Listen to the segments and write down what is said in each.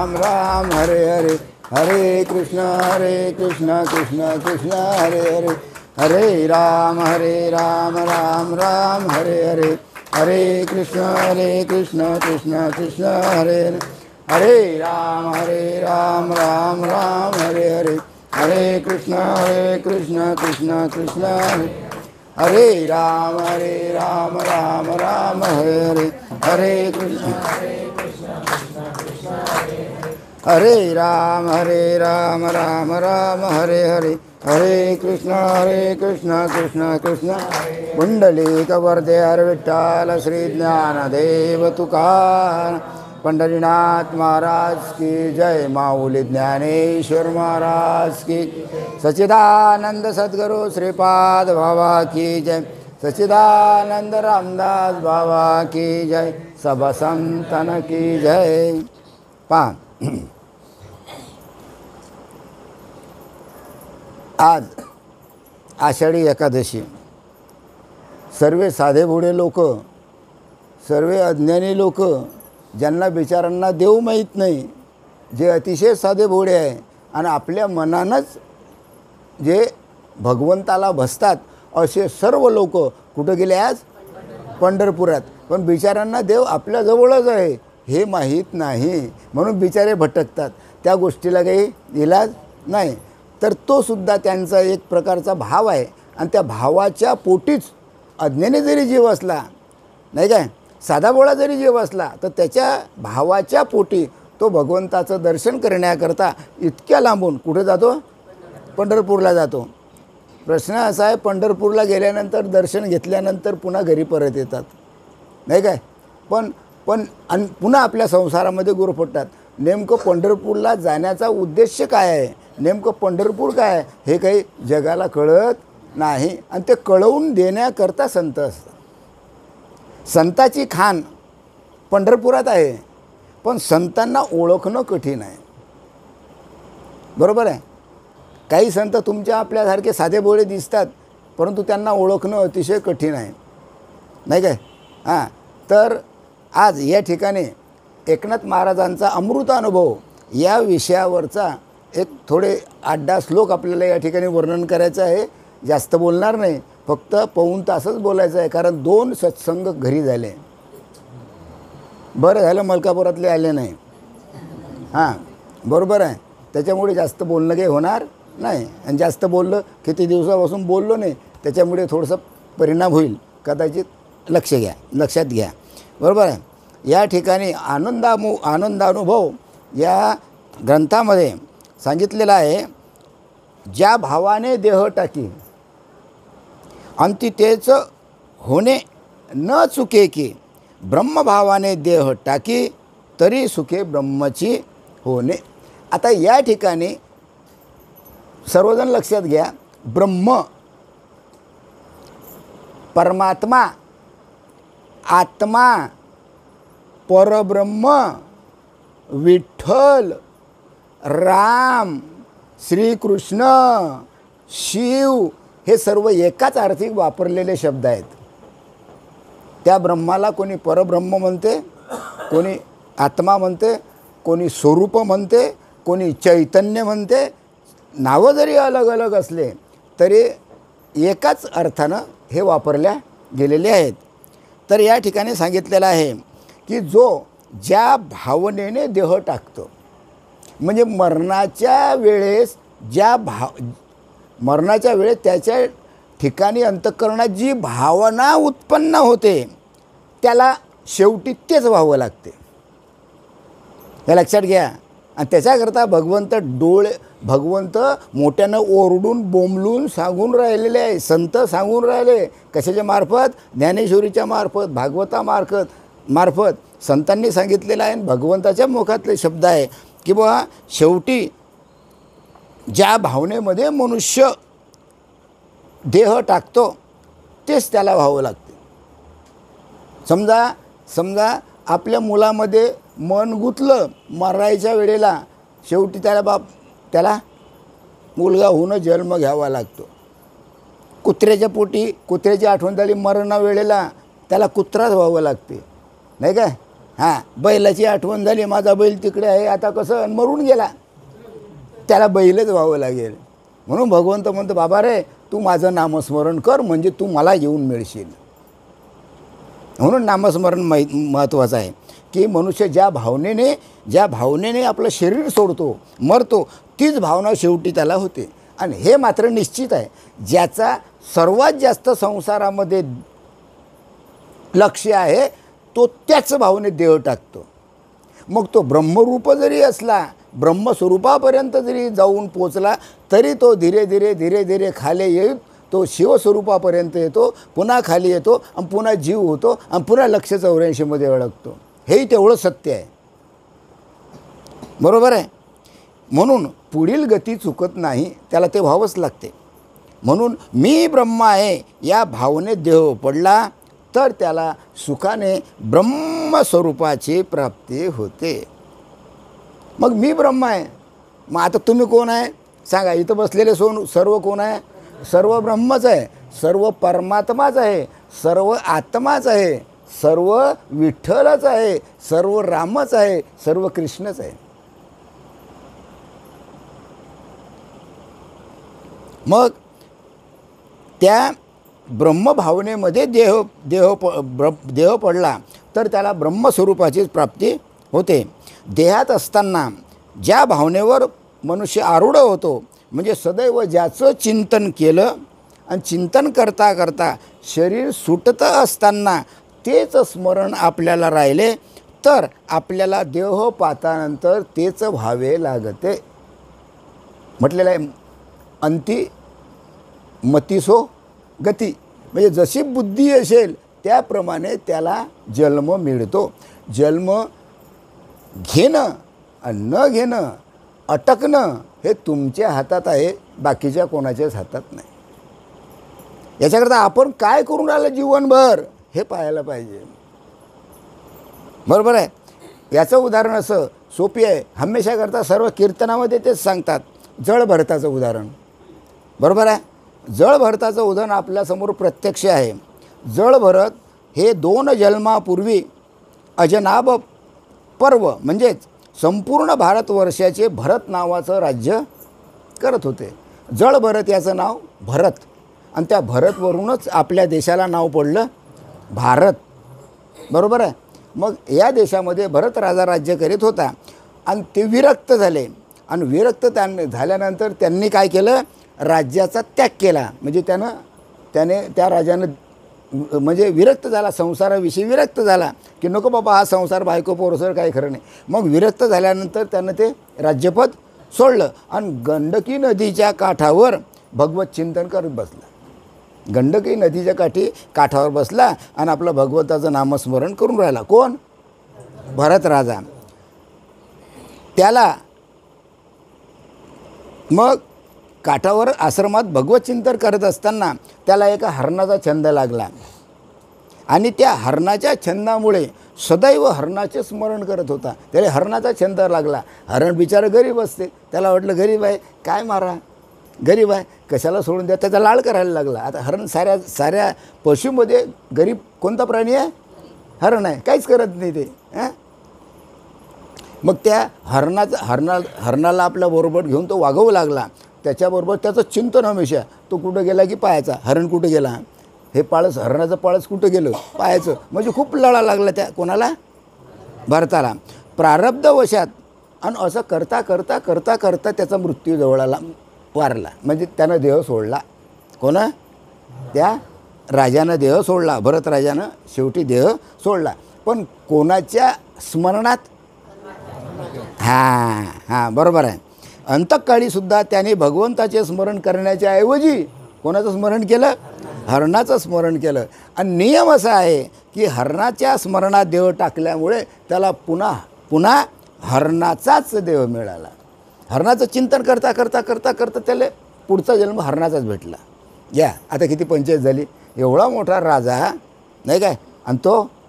राम राम हरे हरे, हरे कृष्ण कृष्ण कृष्ण हरे हरे, हरे राम राम राम हरे हरे, हरे कृष्ण कृष्ण कृष्ण हरे हरे, हरे राम राम राम हरे हरे, हरे कृष्ण कृष्ण कृष्ण हरे राम राम राम हरे हरे, हरे कृष्ण हरे राम राम राम हरे हरे, हरे कृष्ण कृष्ण पुंडलीकवर्धे हर विठ्ठल श्री ज्ञानदेव तुकाराम, पंढरीनाथ महाराज की जय, माऊली ज्ञानेश्वर महाराज की, सच्चिदानंद सद्गुरु श्रीपाद बाबा की जय, सच्चिदानंद रामदास बाबा की जय, सब संतन की जय। आज आषाढी एकादशी, सर्व साधेभोळे लोक, सर्व अज्ञानी लोक, ज्यांना बिचारांना देव माहीत नाही, जे अतिशय साधेभोळे आहे आणि आपल्या मनानंच जे भगवंताला भसतात, असे सर्व लोक कुठं गेले आज? पंढरपुरात. पण बिचारांना देव आपल्याजवळच आहे हे माहीत नाही, म्हणून बिचारे भटकतात. त्या गोष्टीला काही इलाज नाही. तर तो सुद्धा त्यांचा एक प्रकारचा भाव आहे आणि त्या भावाच्या पोटीच अज्ञानी जरी जीव असला, नाही काय, साधाभोळा जरी जीव असला, तर त्याच्या भावाच्या पोटी तो भगवंताचं दर्शन करण्याकरता इतक्या लांबून कुठे जातो? पंढरपूरला जातो. प्रश्न असा आहे, पंढरपूरला गेल्यानंतर दर्शन घेतल्यानंतर पुन्हा घरी परत येतात, नाही काय, पण पुन्हा आपल्या संसारामध्ये गुरफटतात. नेमकं पंढरपूरला जाण्याचा उद्देश काय आहे, नेमकं पंढरपूर काय आहे, हे काही जगाला कळत नाही. आणि ते कळवून देण्याकरता संत असतात. संताची खाण पंढरपुरात आहे, पण संतांना ओळखणं कठीण आहे. बरोबर आहे. काही संत तुमच्या आपल्यासारखे साधेभोळे दिसतात, परंतु त्यांना ओळखणं अतिशय कठीण आहे, नाही काय. हां, तर आज या ठिकाणी एकनाथ महाराजांचा अमृतानुभव या विषयावरचा एक थोडे 8-10 श्लोक आपल्याला या ठिकाणी वर्णन करायचं आहे. जास्त बोलणार नाही, फक्त पाऊण तासच बोलायचं आहे, कारण 2 सत्संग घरी झाले. बरं झालं मलकापुरातले आले नाही. हां, बरोबर आहे. त्याच्यामुळे जास्त बोलणं काही होणार नाही. आणि जास्त बोललं, किती दिवसापासून बोललो नाही, त्याच्यामुळे थोडंसं परिणाम होईल, कदाचित लक्षात घ्या. बरोबर आहे. या ठिकाणी आनंदानुभव या ग्रंथामध्ये सांगितलेलं आहे, ज्या भावाने देह टाकी अंती तेच होणे न चुके की, ब्रह्मभावाने देह टाकी तरी सुखे ब्रह्मची होणे. आता या ठिकाणी सर्वजण लक्षात घ्या, ब्रह्म, परमात्मा, आत्मा, परब्रह्म, विठ्ठल, राम, श्रीकृष्ण, शिव, हे सर्व एकाच अर्थी वापरलेले शब्द आहेत. त्या ब्रह्माला कोणी परब्रह्म म्हणते, कोणी आत्मा म्हणते, कोणी स्वरूप म्हणते, कोणी चैतन्य म्हणते. नावं जरी अलग अलग असले तरी एकाच अर्थानं हे वापरल्या गेलेले आहेत. तर या ठिकाणी सांगितलेलं आहे की जो ज्या भावनेने देह टाकतो, म्हणजे मरणाच्या वेळेस मरणाच्या वेळेस त्याच्या ठिकाणी अंतःकरणात जी भावना उत्पन्न होते, त्याला शेवटी तेच व्हावं लागते. हे लक्षात घ्या. आणि त्याच्याकरता भगवंत मोठ्यानं ओरडून बोंबलून सांगून राहिलेले आहे. संत सांगून राहिले. कशाच्या मार्फत? ज्ञानेश्वरीच्या मार्फत, मार्फत संतांनी सांगितलेलं आहे. भगवंताच्या मुखातले शब्द आहे की बुवा शेवटी ज्या भावनेमध्ये मनुष्य देह टाकतो तेच त्याला व्हावं लागते. समजा आपल्या मुलामध्ये मन गुंतलं मरायच्या वेळेला, शेवटी त्याला मुलगा होऊन जन्म घ्यावा लागतो. कुत्र्याच्या पोटी कुत्र्याची आठवण झाली मरणा वेळेला, त्याला कुत्राच व्हावं लागते, नाही काय. हां, बैलाची आठवण झाली, माझा बैल तिकडे आहे, आता कसं मरून गेला, त्याला बैलच व्हावं लागेल. म्हणून भगवंत म्हणतो, बाबा रे तू माझं नामस्मरण कर, म्हणजे तू मला येऊन मिळशील. म्हणून नामस्मरण महत्त्वाचं आहे की मनुष्य ज्या भावनेने आपलं शरीर सोडतो, मरतो, तीच भावना शेवटी त्याला होते. आणि हे मात्र निश्चित आहे, ज्याचा सर्वात जास्त संसारामध्ये लक्ष आहे तो त्याच भावनेत देह टाकतो. मग तो ब्रह्मरूप जरी असला, ब्रह्मस्वरूपापर्यंत जरी जाऊन पोचला, तरी तो धीरे धीरे धीरे धीरे खाली येईल, तो शिवस्वरूपापर्यंत येतो, पुन्हा खाली येतो आणि पुन्हा जीव होतो आणि पुन्हा लक्ष 84मध्ये अडकतो. हेही तेवढं सत्य आहे. बरोबर आहे. म्हणून पुढील गती चुकत नाही, त्याला ते व्हावंच लागते. म्हणून मी ब्रह्म आहे या भावनेत देह पडला तर त्याला सुखाने ब्रह्मस्वरूपाची प्राप्ती होते. मग मी ब्रह्म आहे, मग आता तुम्ही कोण आहे सांगा. इथं बसलेले सर्व कोण आहे? सर्व ब्रह्मच आहे, सर्व परमात्माच आहे, सर्व आत्माच आहे, सर्व विठ्ठलच आहे, सर्व रामच आहे, सर्व कृष्णच आहे. मग त्या ब्रह्मभावनेमध्ये देह पडला तर त्याला ब्रह्मस्वरूपाची प्राप्ती होते. देहात असताना ज्या भावनेवर मनुष्य आरूढ होतो, म्हणजे सदैव ज्याचं चिंतन केलं आणि चिंतन करता करता शरीर सुटतं असताना तेच स्मरण आपल्याला राहिले तर आपल्याला देहोपातानंतर तेच व्हावे लागते. म्हटलेलं आहे, अंती मतीसो गती, म्हणजे जशी बुद्धी असेल त्याप्रमाणे त्याला जन्म मिळतो. जन्म घेणं आणि न घेणं, अटकणं हे तुमच्या हातात आहे, बाकीच्या कोणाच्याच हातात नाही. याच्याकरता आपण काय करून राहिलं जीवनभर हे पाहायला पाहिजे. बरोबर आहे. याचं उदाहरण असं सोपी आहे, हमेशा करता सर्व कीर्तनामध्ये तेच सांगतात, जळ भरताचं उदाहरण. बरोबर आहे. जळ भरताचं उदाहरण आपल्यासमोर प्रत्यक्ष आहे. जळ भरत हे 2 जन्मापूर्वी अजनाभ पर्व म्हणजेच संपूर्ण भारतवर्षाचे भरत नावाचं राज्य करत होते. जळ भरत याचं नाव भरत, आणि त्या भरतवरूनच आपल्या देशाला नाव पडलं भारत. बरोबर आहे. मग या देशामध्ये भरत राजा राज्य करीत होता आणि ते विरक्त झाले. आणि विरक्त झाल्यानंतर त्यांनी काय केलं, राज्याचा त्याग केला. म्हणजे त्याने त्या राजानं म्हणजे विरक्त झाला, संसाराविषयी विरक्त झाला की नको बाबा हा संसार, बायको पोरसर काही खरं नाही. मग विरक्त झाल्यानंतर त्यानं ते राज्यपद सोडलं आणि गंडकी नदीच्या काठावर भगवत चिंतन करत बसला. गंडकी नदीच्या काठावर बसला आणि आपलं भगवताचं नामस्मरण करून राहिला. कोण? भरत राजा. त्याला मग काठावर आश्रमात भगवत चिंतन करत असताना त्याला एका हरणाचा छंद लागला आणि त्या हरणाच्या छंदामुळे सदैव हरणाचे स्मरण करत होता. त्याला हरणाचा छंद लागला. हरण बिचारा गरीब असते, त्याला वाटलं गरीब आहे काय मारा, गरीब आहे कशाला सोडून द्या, त्याचा लाड करायला लागला. आता हरण साऱ्या पशुमध्ये गरीब कोणता प्राणी आहे? हरण आहे, काहीच करत नाही ते. मग त्या हरणाला आपल्याबरोबर घेऊन तो वागवू लागला. त्याच्याबरोबर त्याचं चिंतन हमेशा, तो कुठं गेला की पाहायचा, हरण कुठं गेला, हे पाळस, हरणाचं पाळस कुठं गेलं पाहायचं. म्हणजे खूप लढा लागला त्या कोणाला? भरताला. प्रारब्धवशात आणि असं करता करता करता करता त्याचा मृत्यू जवळाला वारला. म्हणजे त्यानं देह सोडला. कोणा? त्या राजानं देह सोडला, भरत राजानं शेवटी देह सोडला. पण कोणाच्या स्मरणात? हां बरोबर आहे. अंतकाळीसुद्धा त्याने भगवंताचे स्मरण करण्याच्या ऐवजी कोणाचं स्मरण केलं? हरणाचं स्मरण केलं. आणि नियम असा आहे की हरणाच्या स्मरणात देह टाकल्यामुळे त्याला पुन्हा हरणाचाच देह मिळाला. हरणाचं चिंतन करता करता करता करता त्याला पुढचा जन्म हरणाचाच भेटला. या आता किती पंचायत झाली. एवढा मोठा राजा नाही काय, आणि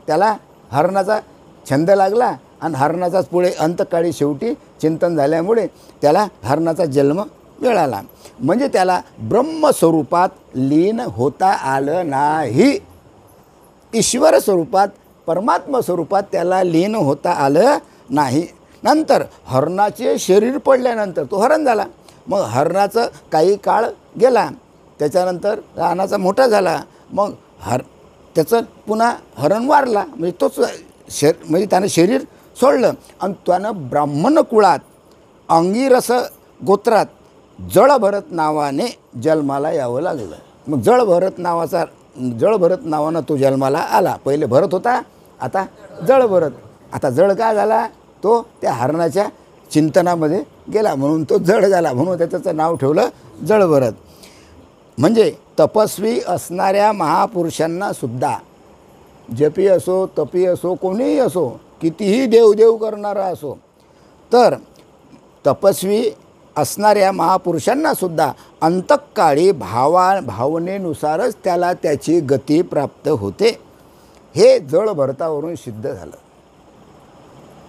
त्याला हरणाचा छंद लागला आणि हरणाचाच पुढे अंतकाळी शेवटी चिंतन झाल्यामुळे त्याला हरणाचा जन्म मिळाला. म्हणजे त्याला ब्रह्मस्वरूपात लीन होता आलं नाही, ईश्वर स्वरूपात परमात्मा स्वरूपात त्याला लीन होता आलं नाही. नंतर हरणाचे शरीर पडल्यानंतर तो हरण झाला. मग हरणाचं काही काळ गेला, त्याच्यानंतर लहानाचा मोठा झाला. मग त्याचं पुन्हा हरण वारला, म्हणजे तोच म्हणजे त्यानं शरीर सोडलं आणि त्यानं ब्राह्मण कुळात अंगिरस गोत्रात जळभरत नावाने जन्माला यावं लागलं. मग जळभरत नावानं तो जन्माला आला. पहिले भरत होता, आता जळभरत. आता जळ काय झाला, तो त्या हरणाच्या चिंतनामध्ये गेला म्हणून तो जळ झाला, म्हणून त्याचं नाव ठेवलं जळभरत. म्हणजे तपस्वी असणाऱ्या महापुरुषांना सुद्धा, जपी असो तपी असो कोणीही असो, कितीही देवदेव करणारा असो, तर तपस्वी असणाऱ्या महापुरुषांना सुद्धा अंतकाळी भावनेनुसारच त्याला त्याची गती प्राप्त होते. हे जळभरतावरून सिद्ध झालं.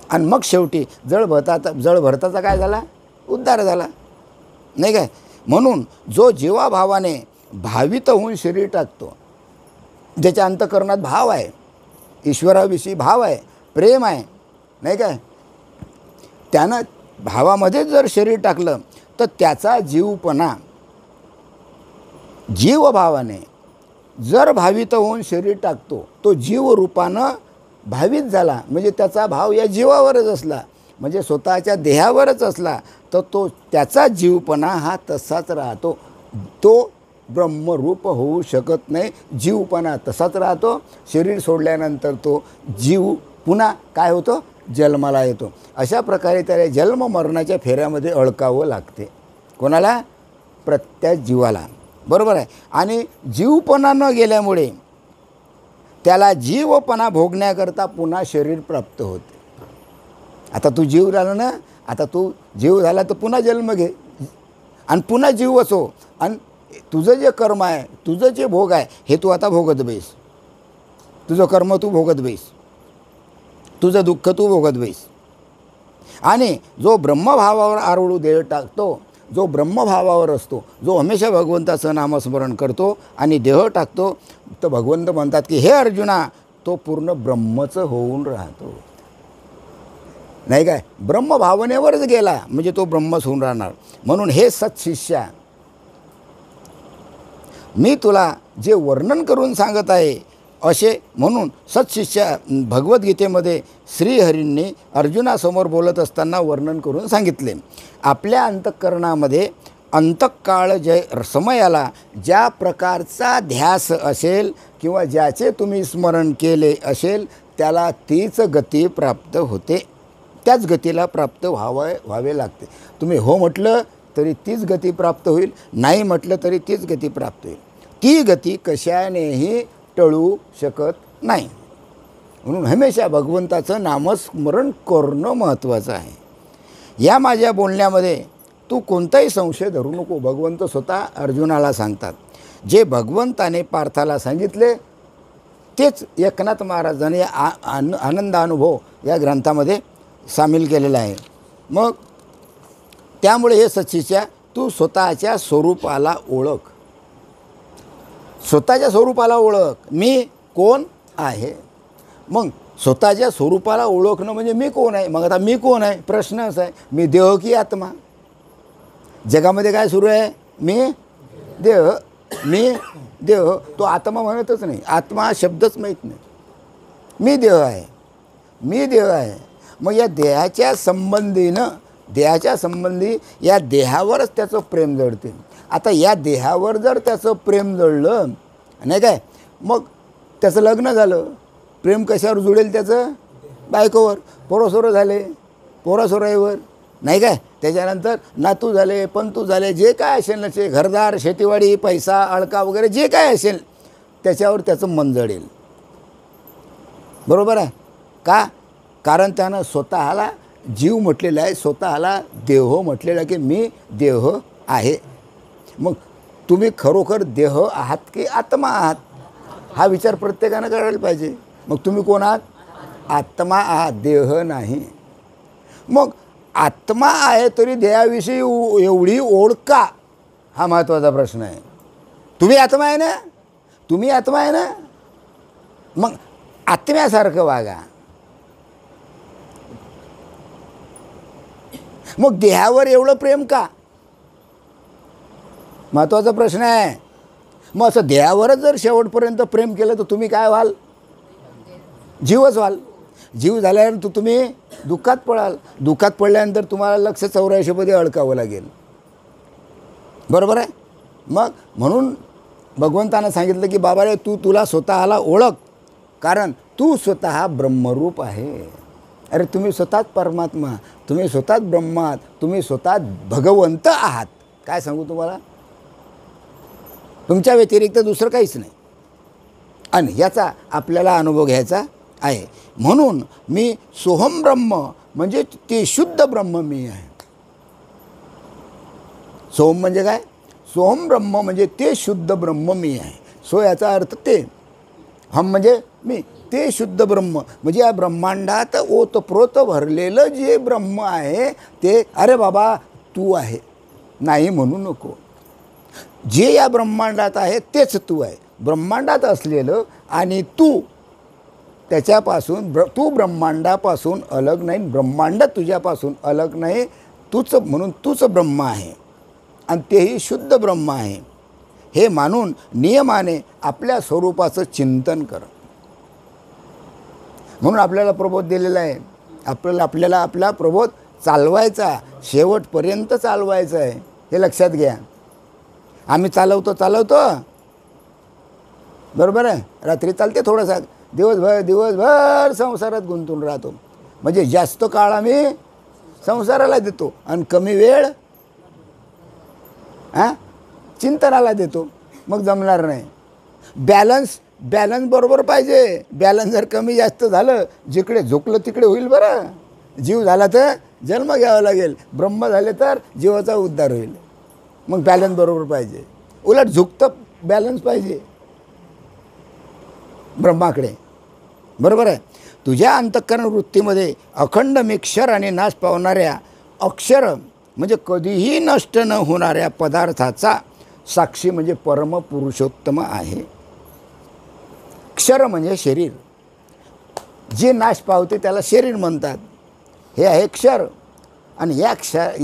आणि मग शेवटी जळभरताचा काय झाला, उद्धार झाला, नाही काय. म्हणून जो जीवाभावाने भावित होऊन शरीर टाकतो, ज्याच्या अंतःकरणात भाव आहे, ईश्वराविषयी भाव आहे, प्रेम आहे, नाही काय, त्यानं भावामध्ये जर शरीर टाकलं तर त्याचा जीवभावाने जर भावित होऊन शरीर टाकतो, तो जीवरूपानं भावित झाला, म्हणजे त्याचा भाव या जीवावरच असला, म्हणजे स्वतःच्या देहावरच असला, तर तो त्याचा जीवपणा हा तसाच राहतो. तो ब्रह्मरूप होऊ शकत नाही. जीवपणा तसाच राहतो. शरीर सोडल्यानंतर तो जीव पुन्हा काय होतो, जन्माला येतो. अशा प्रकारे त्याला जन्म मरणाच्या फेऱ्यामध्ये अडकावं लागते. कोणाला, प्रत्येक जीवाला, बरोबर आहे. आणि जीवपणा न गेल्यामुळे त्याला जीवपणा भोगण्याकरता पुन्हा शरीर प्राप्त होते. आता तू जीव झाला ना, आता तू जीव झाला तर पुन्हा जन्म घे आणि पुन्हा जीव असो, आणि तुझं जे कर्म आहे, तुझं जे भोग आहे, हे तू आता भोगत बैस. तुझं कर्म तू भोगत बैस, तुझं दुःख तू भोगत बैस. आणि जो ब्रह्मभावावर आरोळू देह टाकतो, जो ब्रह्मभावावर असतो, जो हमेशा भगवंताचं नामस्मरण करतो आणि देह टाकतो, तर भगवंत म्हणतात की हे अर्जुना, तो पूर्ण ब्रह्मच होऊन राहतो, नाही काय. ब्रह्मभावनेवरच गेला म्हणजे तो ब्रह्मच होऊन राहणार. म्हणून हे सत्शिष्या, मी तुला जे वर्णन करून सांगत आहे असे, म्हणून सत्शिष्या भगवद्गीतेमध्ये श्रीहरींनी अर्जुनासमोर बोलत असताना वर्णन करून सांगितले. आपल्या अंतःकरणामध्ये अंतकाळ समयाला ज्या प्रकारचा ध्यास असेल किंवा ज्याचे तुम्ही स्मरण केले असेल, त्याला तीच गती प्राप्त होते. त्याच गतीला प्राप्त व्हावे लागते. तुम्ही हो म्हटलं तरी तीच गती प्राप्त होईल, नाही म्हटलं तरी तीच गती प्राप्त होईल. ती गती कशानेही टळू शकत नाही. म्हणून हमेशा भगवंताचं नामस्मरण करणं महत्त्वाचं आहे. या माझ्या बोलण्यामध्ये तू कोणताही संशय धरू नको. भगवंत स्वतः अर्जुनाला सांगतात. जे भगवंताने पार्थाला सांगितले तेच एकनाथ महाराजांनी आनंदानुभव या ग्रंथामध्ये सामील केलेलं आहे. मग त्यामुळे हे सच्चिच्या तू स्वतःच्या स्वरूपाला ओळख, स्वतःच्या स्वरूपाला ओळख, मी कोण आहे. मग स्वतःच्या स्वरूपाला ओळखणं म्हणजे मी कोण आहे. मग आता मी कोण आहे, प्रश्न असा आहे, मी देह की आत्मा. जगामध्ये काय सुरू आहे, मी देह, मी देह. तो आत्मा म्हणतच नाही, आत्मा शब्दच माहीत नाही. मी देह आहे, मी देह आहे. मग या देहाच्या संबंधी या देहावरच त्याचं प्रेम जळते. आता या देहावर जर त्याचं प्रेम जळलं, नाही काय, मग त्याचं लग्न झालं, प्रेम कशावर जुळेल त्याचं, बायकोवर. पोरसोरं झाले, पोरासोराईवर, नाही काय. त्याच्यानंतर नातू झाले, पंतू झाले, जे काय असेल ना, ते घरदार, शेतीवाडी, पैसा, अळका वगैरे जे काय असेल त्याच्यावर त्याचं मन जळेल. बरोबर आहे का. कारण त्यानं स्वतःला जीव म्हटलेला आहे, स्वतःला देह म्हटलेला आहे की मी देह आहे. मग तुम्ही खरोखर देह आहात की आत्मा आहात, हा विचार प्रत्येकानं करायला पाहिजे. मग तुम्ही कोण आहात, आत्मा आहात, देह नाही. मग आत्मा आहे तरी देहाविषयी एवढी ओढ का, हा महत्त्वाचा प्रश्न आहे. तुम्ही आत्मा आहे ना, तुम्ही आत्मा आहे ना. मग आत्म्यासारखं वागा. मग देहावर एवढं प्रेम का? महत्त्वाचा प्रश्न आहे. मग असं देहावरच जर शेवटपर्यंत प्रेम केलं तर तुम्ही काय व्हाल? जीवच व्हाल. जीव झाल्यानंतर तुम्ही दुःखात पडाल. दुःखात पडल्यानंतर तुम्हाला लक्ष 84मध्ये अडकावं लागेल. बरोबर आहे. मग म्हणून भगवंतानं सांगितलं की बाबा रे, तू तुला स्वतःला ओळख, कारण तू स्वतः ब्रह्मरूप आहे. अरे तुम्ही स्वतःच परमात्मा, तुम्ही स्वतःच ब्रह्मात, तुम्ही स्वतःच भगवंत आहात. काय सांगू तुम्हाला? तुमच्या व्यतिरिक्त दुसरं काहीच नाही. आणि याचा आपल्याला अनुभव घ्यायचा आहे. म्हणून मी सोहम ब्रह्म म्हणजे ते शुद्ध ब्रह्म मी आहे. सोहम म्हणजे काय? सोहम ब्रह्म म्हणजे ते शुद्ध ब्रह्म मी आहे. सो याचा अर्थ ते, हम म्हणजे मी, ते शुद्ध ब्रह्म म्हणजे या ब्रह्मांडात ओतप्रोत भरलेलं जे ब्रह्म आहे ते. अरे बाबा तू आहे नाही म्हणू नको. जे या ब्रह्मांडात आहे तेच तू आहे. ब्रह्मांडात असलेलं आणि तू त्याच्यापासून तू ब्रह्मांडापासून अलग नाही, ब्रह्मांड तुझ्यापासून अलग नाही. तूच म्हणून तूच ब्रह्म आहे आणि तेही शुद्ध ब्रह्म आहे. हे मानून नियमाने आपल्या स्वरूपाचं चिंतन कर. म्हणून आपल्याला प्रबोध दिलेला आहे. आपल्याला आपला प्रबोध चालवायचा, शेवटपर्यंत चालवायचा आहे. हे लक्षात घ्या. आम्ही चालवतो बरोबर आहे. रात्री चालते थोडासा, दिवसभर संसारात गुंतून राहतो. म्हणजे जास्त काळ आम्ही संसाराला देतो आणि कमी वेळ चिंतनाला देतो. मग जमणार नाही. बॅलन्स बरोबर पाहिजे. बॅलन्स जर कमी जास्त झालं, जिकडे झोकलं तिकडे होईल. बरं, जीव झाला तर जन्म घ्यावा लागेल, ब्रह्म झाले तर जीवाचा उद्धार होईल. मग बॅलन्स बरोबर पाहिजे. उलट झुकतं बॅलन्स पाहिजे ब्रह्माकडे. बरोबर आहे. तुझ्या अंतःकरण वृत्तीमध्ये अखंड मिक्षर आणि नाश पावणाऱ्या अक्षर म्हणजे कधीही नष्ट न होणाऱ्या पदार्थाचा साक्षी म्हणजे परमपुरुषोत्तम आहे. क्षर म्हणजे शरीर. जे नाश पावते त्याला शरीर म्हणतात. हे आहे क्षर. आणि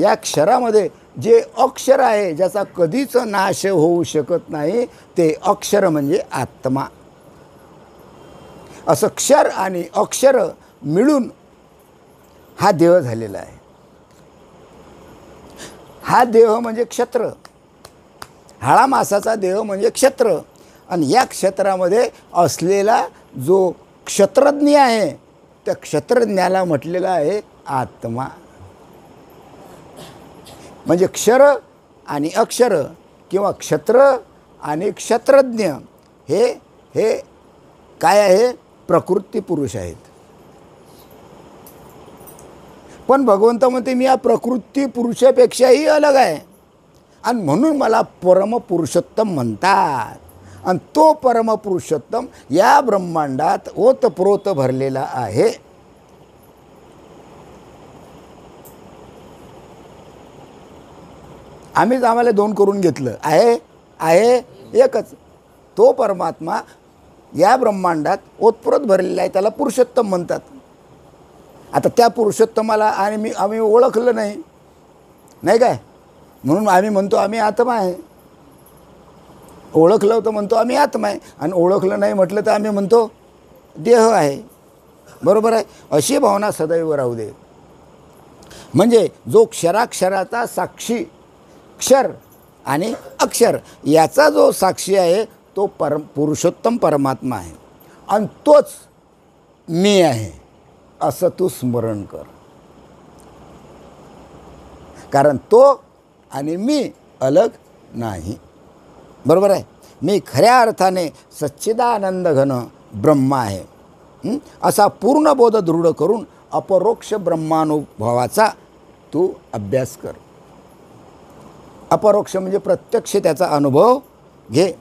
या क्षरामध्ये जे अक्षर आहे, ज्याचा कधीच नाश होऊ शकत नाही, ते अक्षर म्हणजे आत्मा. असं क्षर आणि अक्षर मिळून हा देह झालेला आहे. हा देह म्हणजे क्षत्र. हाळा मासाचा देह म्हणजे क्षत्र. आणि या क्षेत्रामध्ये असलेला जो क्षत्रज्ञ आहे, त्या क्षत्रज्ञाला म्हटलेलं आहे आत्मा. म्हणजे क्षर आणि अक्षर किंवा क्षत्र आणि क्षत्रज्ञ हे काय आहे? प्रकृती पुरुष आहेत. पण भगवंत म्हणते मी या प्रकृती पुरुषापेक्षाही अलग आहे आणि म्हणून मला परमपुरुषोत्तम म्हणतात. आणि तो परमपुरुषोत्तम या ब्रह्मांडात ओतप्रोत भरलेला आहे. आम्हाला दोन करून घेतलं. आहे एकच. तो परमात्मा या ब्रह्मांडात ओतप्रोत भरलेला आहे, त्याला पुरुषोत्तम म्हणतात. आता त्या पुरुषोत्तमाला आम्ही ओळखलं नाही काय, म्हणून आम्ही म्हणतो आम्ही आत्मा आहे. ओळखलं तर म्हणतो आम्ही आत्मा आहे, आणि ओळखलं नाही म्हटलं तर आम्ही म्हणतो देह आहे. बरोबर आहे. अशी भावना सदैव राहू दे. म्हणजे जो क्षराक्षराचा साक्षी, क्षर आणि अक्षर याचा जो साक्षी आहे तो पुरुषोत्तम परमात्मा आहे. आणि तोच मी आहे असं तू स्मरण कर. कारण तो आणि मी अलग नाही. बरोबर आहे. मी खऱ्या अर्थाने सच्चिदानंद घन ब्रह्म आहे असा पूर्ण बोध दृढ करून अपरोक्ष ब्रह्मानुभवाचा तू अभ्यास कर. अपरोक्ष म्हणजे प्रत्यक्ष त्याचा अनुभव घे.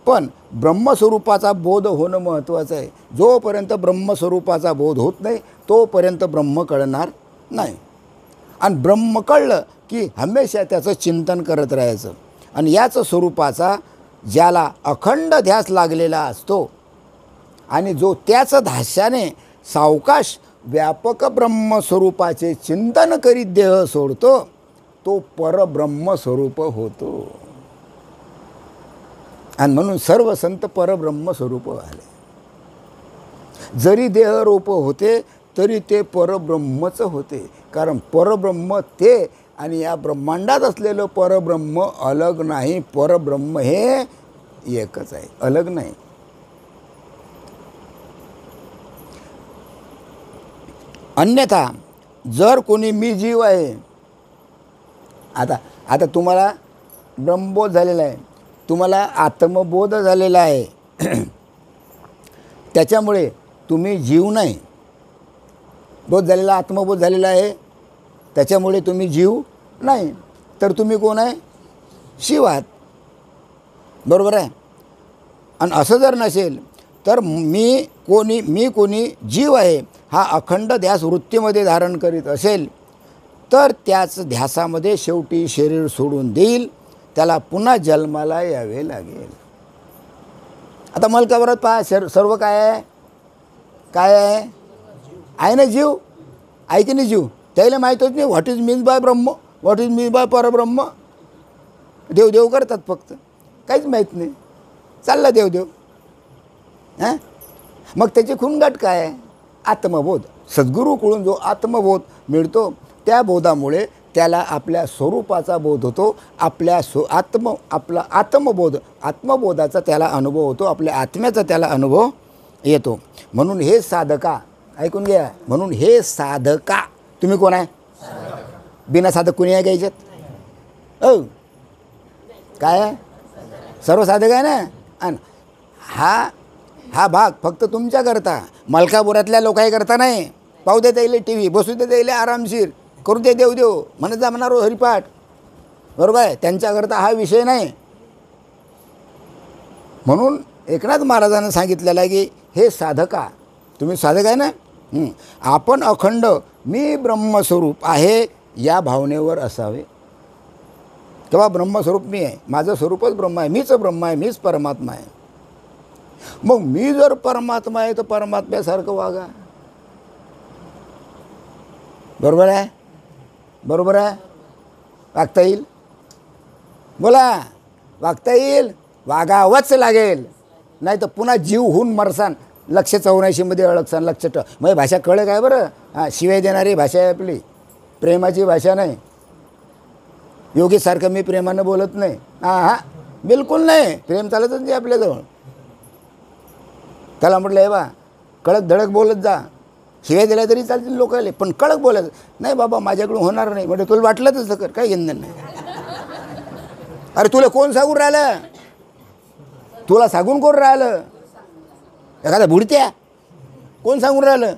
पण ब्रह्मस्वरूपाचा बोध होणं महत्त्वाचं आहे. जोपर्यंत ब्रह्मस्वरूपाचा बोध होत नाही तोपर्यंत ब्रह्म कळणार नाही. आणि ब्रह्म कळलं की हमेशा त्याचं चिंतन करत राहायचं. आणि याच स्वरूपाचा ज्याला अखंड ध्यास लागलेला असतो आणि जो त्याच ध्यासाने सावकाश व्यापक ब्रह्मस्वरूपाचे चिंतन करीत देह सोडतो तो परब्रह्मस्वरूप होतो. आणि म्हणून सर्व संत परब्रह्मस्वरूप आले. जरी देहरूप होते तरी ते परब्रह्मच होते. कारण परब्रह्म ते आणि या ब्रह्मांडात असलेलं परब्रह्म अलग नाही. परब्रह्म हे एकच आहे, अलग नाही. अन्यथा जर कोणी मी जीव आहे, आता तुम्हाला ब्रह्मबोध झालेला आहे, तुम्हाला आत्मबोध झालेला आहे, त्याच्यामुळे तुम्ही जीव नाही. बोध झालेला, आत्मबोध झालेला आहे, त्याच्यामुळे तुम्ही जीव नाही. तर तुम्ही कोण आहे? शिव आहात. बरोबर आहे. आणि असं जर नसेल तर मी कोणी जीव आहे हा अखंड ध्यास वृत्तीमध्ये धारण करीत असेल तर त्याच ध्यासामध्ये शेवटी शरीर सोडून देईल, त्याला पुन्हा जन्माला यावे लागेल. आता मलकावरात पहा, सर्व काय आहे? काय आहे ना जीव? आहे की नाही जीव? त्याला माहीतच नाही what is means by Brahma, what is means by परब्रह्म. देव करतात फक्त, काहीच माहीत नाही, चालला देव. हां, मग त्याची खुणगाठ काय आहे? आत्मबोध. सद्गुरूकडून जो आत्मबोध मिळतो त्या बोधामुळे त्याला आपल्या स्वरूपाचा बोध होतो. आपला आत्मबोधाचा त्याला अनुभव होतो, आपल्या आत्म्याचा त्याला अनुभव येतो. म्हणून हे साधका, ऐकून घ्या, म्हणून हे साधका, तुम्ही कोण आहे? बिना साधक कोणी आहे घ्यायच्यात? काय आहे? सर्व साधक आहे ना. आणि हा भाग फक्त तुमच्याकरता, मलकापुरातल्या लोकांकरता नाही. पाहू दे त्याला टी व्ही, बसू दे त्याला आरामशीर, करू दे देव म्हणत जा म्हणणार हरिपाठ. बरोबर आहे, त्यांच्याकरता हा विषय नाही. म्हणून एकनाथ महाराजांना सांगितलेलं आहे की हे साधका, तुम्ही साधक आहे ना, आपण अखंड मी ब्रह्मस्वरूप आहे या भावनेवर असावे. तेव्हा ब्रह्मस्वरूप मी आहे, माझं स्वरूपच ब्रह्म आहे, मीच ब्रह्म आहे, मीच परमात्मा आहे. मग मी जर परमात्मा आहे तर परमात्म्यासारखं वागा. बरोबर आहे? बरोबर आहे? वागता येईल? बोला, वागता येईल? वागावंच लागेल, नाही तर पुन्हा जीव होऊन मरसान. 184 अडकसान. लक्ष ठेव. मग भाषा कळलं काय बरं? हां, शिवाय देणारी भाषा आहे आपली, प्रेमाची भाषा नाही. योगीसारखं मी प्रेमानं बोलत नाही. हां, बिलकुल नाही. प्रेम चालतच नाही आपल्याजवळ. त्याला म्हटलं हे बा, कडक धडक बोलत जा. शिवाय दिल्या तरी चालतील लोकांना, पण कडक बोलायचं नाही. बाबा माझ्याकडून होणार नाही. म्हणजे तुला वाटलं तसं कर, काही घेणं नाही. अरे तुला कोण सांगून राहिलं? तुला सांगून कोण राहिलं? एखादा बुडत्या कोण सांगून राहिलं?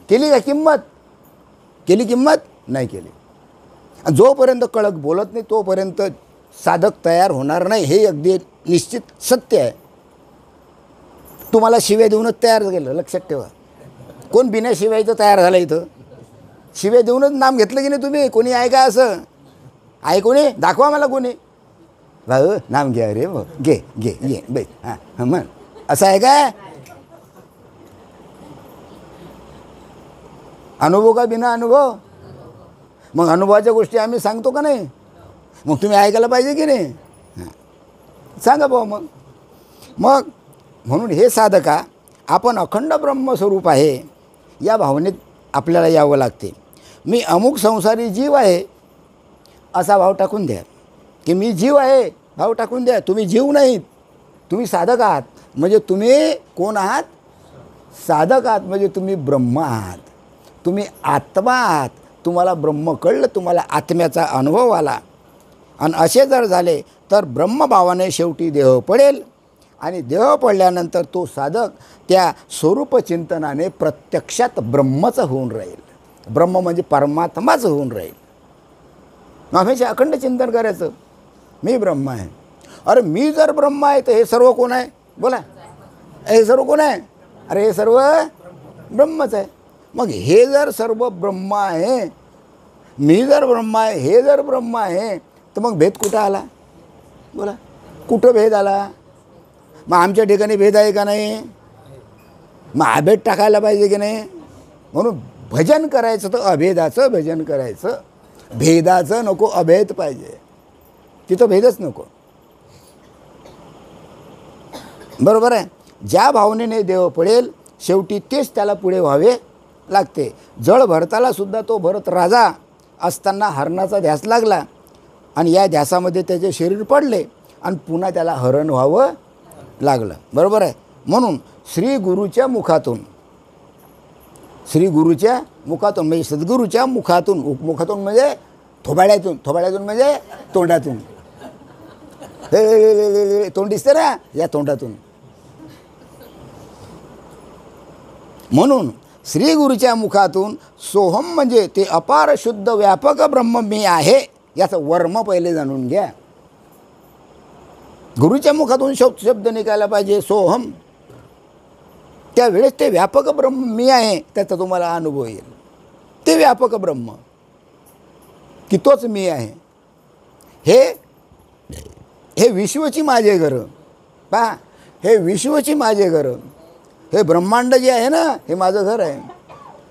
केली का किंमत? केली किंमत? नाही केली. जोपर्यंत कडक बोलत नाही तोपर्यंत साधक तयार होणार नाही. हे अगदी निश्चित सत्य आहे. तुम्हाला शिव्या देऊनच तयार केलं, लक्षात ठेवा. कोण बिना शिवायचं तयार झालं इथं? शिव्या देऊनच नाम घेतलं की नाही तुम्ही? कोणी आहे का असं? आहे कोणी? दाखवा मला कोणी. भाऊ नाम घ्या रे, घे ये बाई. हां म्हण, असं आहे काय? अनुभव का बिना अनुभव? मग अनुभवाच्या गोष्टी आम्ही सांगतो का नाही? मग तुम्ही ऐकायला पाहिजे की नाही? सांगा भाऊ. मग म्हणून हे साधका, आपण अखंड ब्रह्मस्वरूप आहे या भावनेत आपल्याला यावं लागते. मी अमुक संसारी जीव आहे असा भाव टाकून द्या, की मी जीव आहे भाव टाकून द्या. तुम्ही जीव नाहीत, तुम्ही साधक आहात. म्हणजे तुम्ही कोण आहात? साधक आहात. म्हणजे तुम्ही ब्रह्म आहात, तुम्ही आत्मा आहात. तुम्हाला ब्रह्म कळलं, तुम्हाला आत्म्याचा अनुभव आला. आणि असे जर झाले तर ब्रह्मभावाने शेवटी देह पडेल. आणि देह पडल्यानंतर तो साधक त्या स्वरूपचिंतनाने प्रत्यक्षात ब्रह्मच होऊन राहील. ब्रह्म म्हणजे परमात्माच होऊन राहील. हमेशा अखंड चिंतन करायचं, मी ब्रह्म आहे. अरे मी जर ब्रह्म आहे तर हे सर्व कोण आहे? बोला, हे सर्व कोण आहे? अरे हे सर्व ब्रह्मच आहे. मग हे जर सर्व ब्रह्म आहे, मी जर ब्रह्म आहे, हे जर ब्रह्म आहे, तर मग भेद कुठं आला? बोला, कुठं भेद आला? मग आमच्या ठिकाणी भेद आहे का नाही? मग अभेद टाकायला पाहिजे की नाही. म्हणून भजन करायचं तर अभेदाचं भजन करायचं, भेदाचं नको, अभेद पाहिजे. तिथं भेदच नको. बरोबर आहे. ज्या भावनेने देव पडेल शेवटी तेच त्याला पुढे व्हावे लागते. जळ भरताला सुद्धा तो भरत राजा असताना हरणाचा ध्यास लागला आणि या ध्यासामध्ये त्याचे शरीर पडले आणि पुन्हा त्याला हरण व्हावं लागलं. बरोबर आहे. म्हणून श्री गुरुच्या मुखातून म्हणजे सद्गुरूच्या मुखातून म्हणजे थोबाड्यातून म्हणजे तोंडातून. तोंड दिसते ना, या तोंडातून. म्हणून श्री गुरुच्या मुखातून सोहम म्हणजे ते अपार शुद्ध व्यापक ब्रह्म मी आहे याचं वर्म पहिले जाणून घ्या. गुरुच्या मुखातून शब्द निघायला पाहिजे सोहम. त्यावेळेस ते व्यापक ब्रह्म मी आहे त्याचा तुम्हाला अनुभव येईल. ते व्यापक ब्रह्म की तोच मी आहे. हे विश्वची माझे घर. पहा, हे विश्वची माझे घर. हे ब्रह्मांड जे आहे ना, हे माझं घर आहे.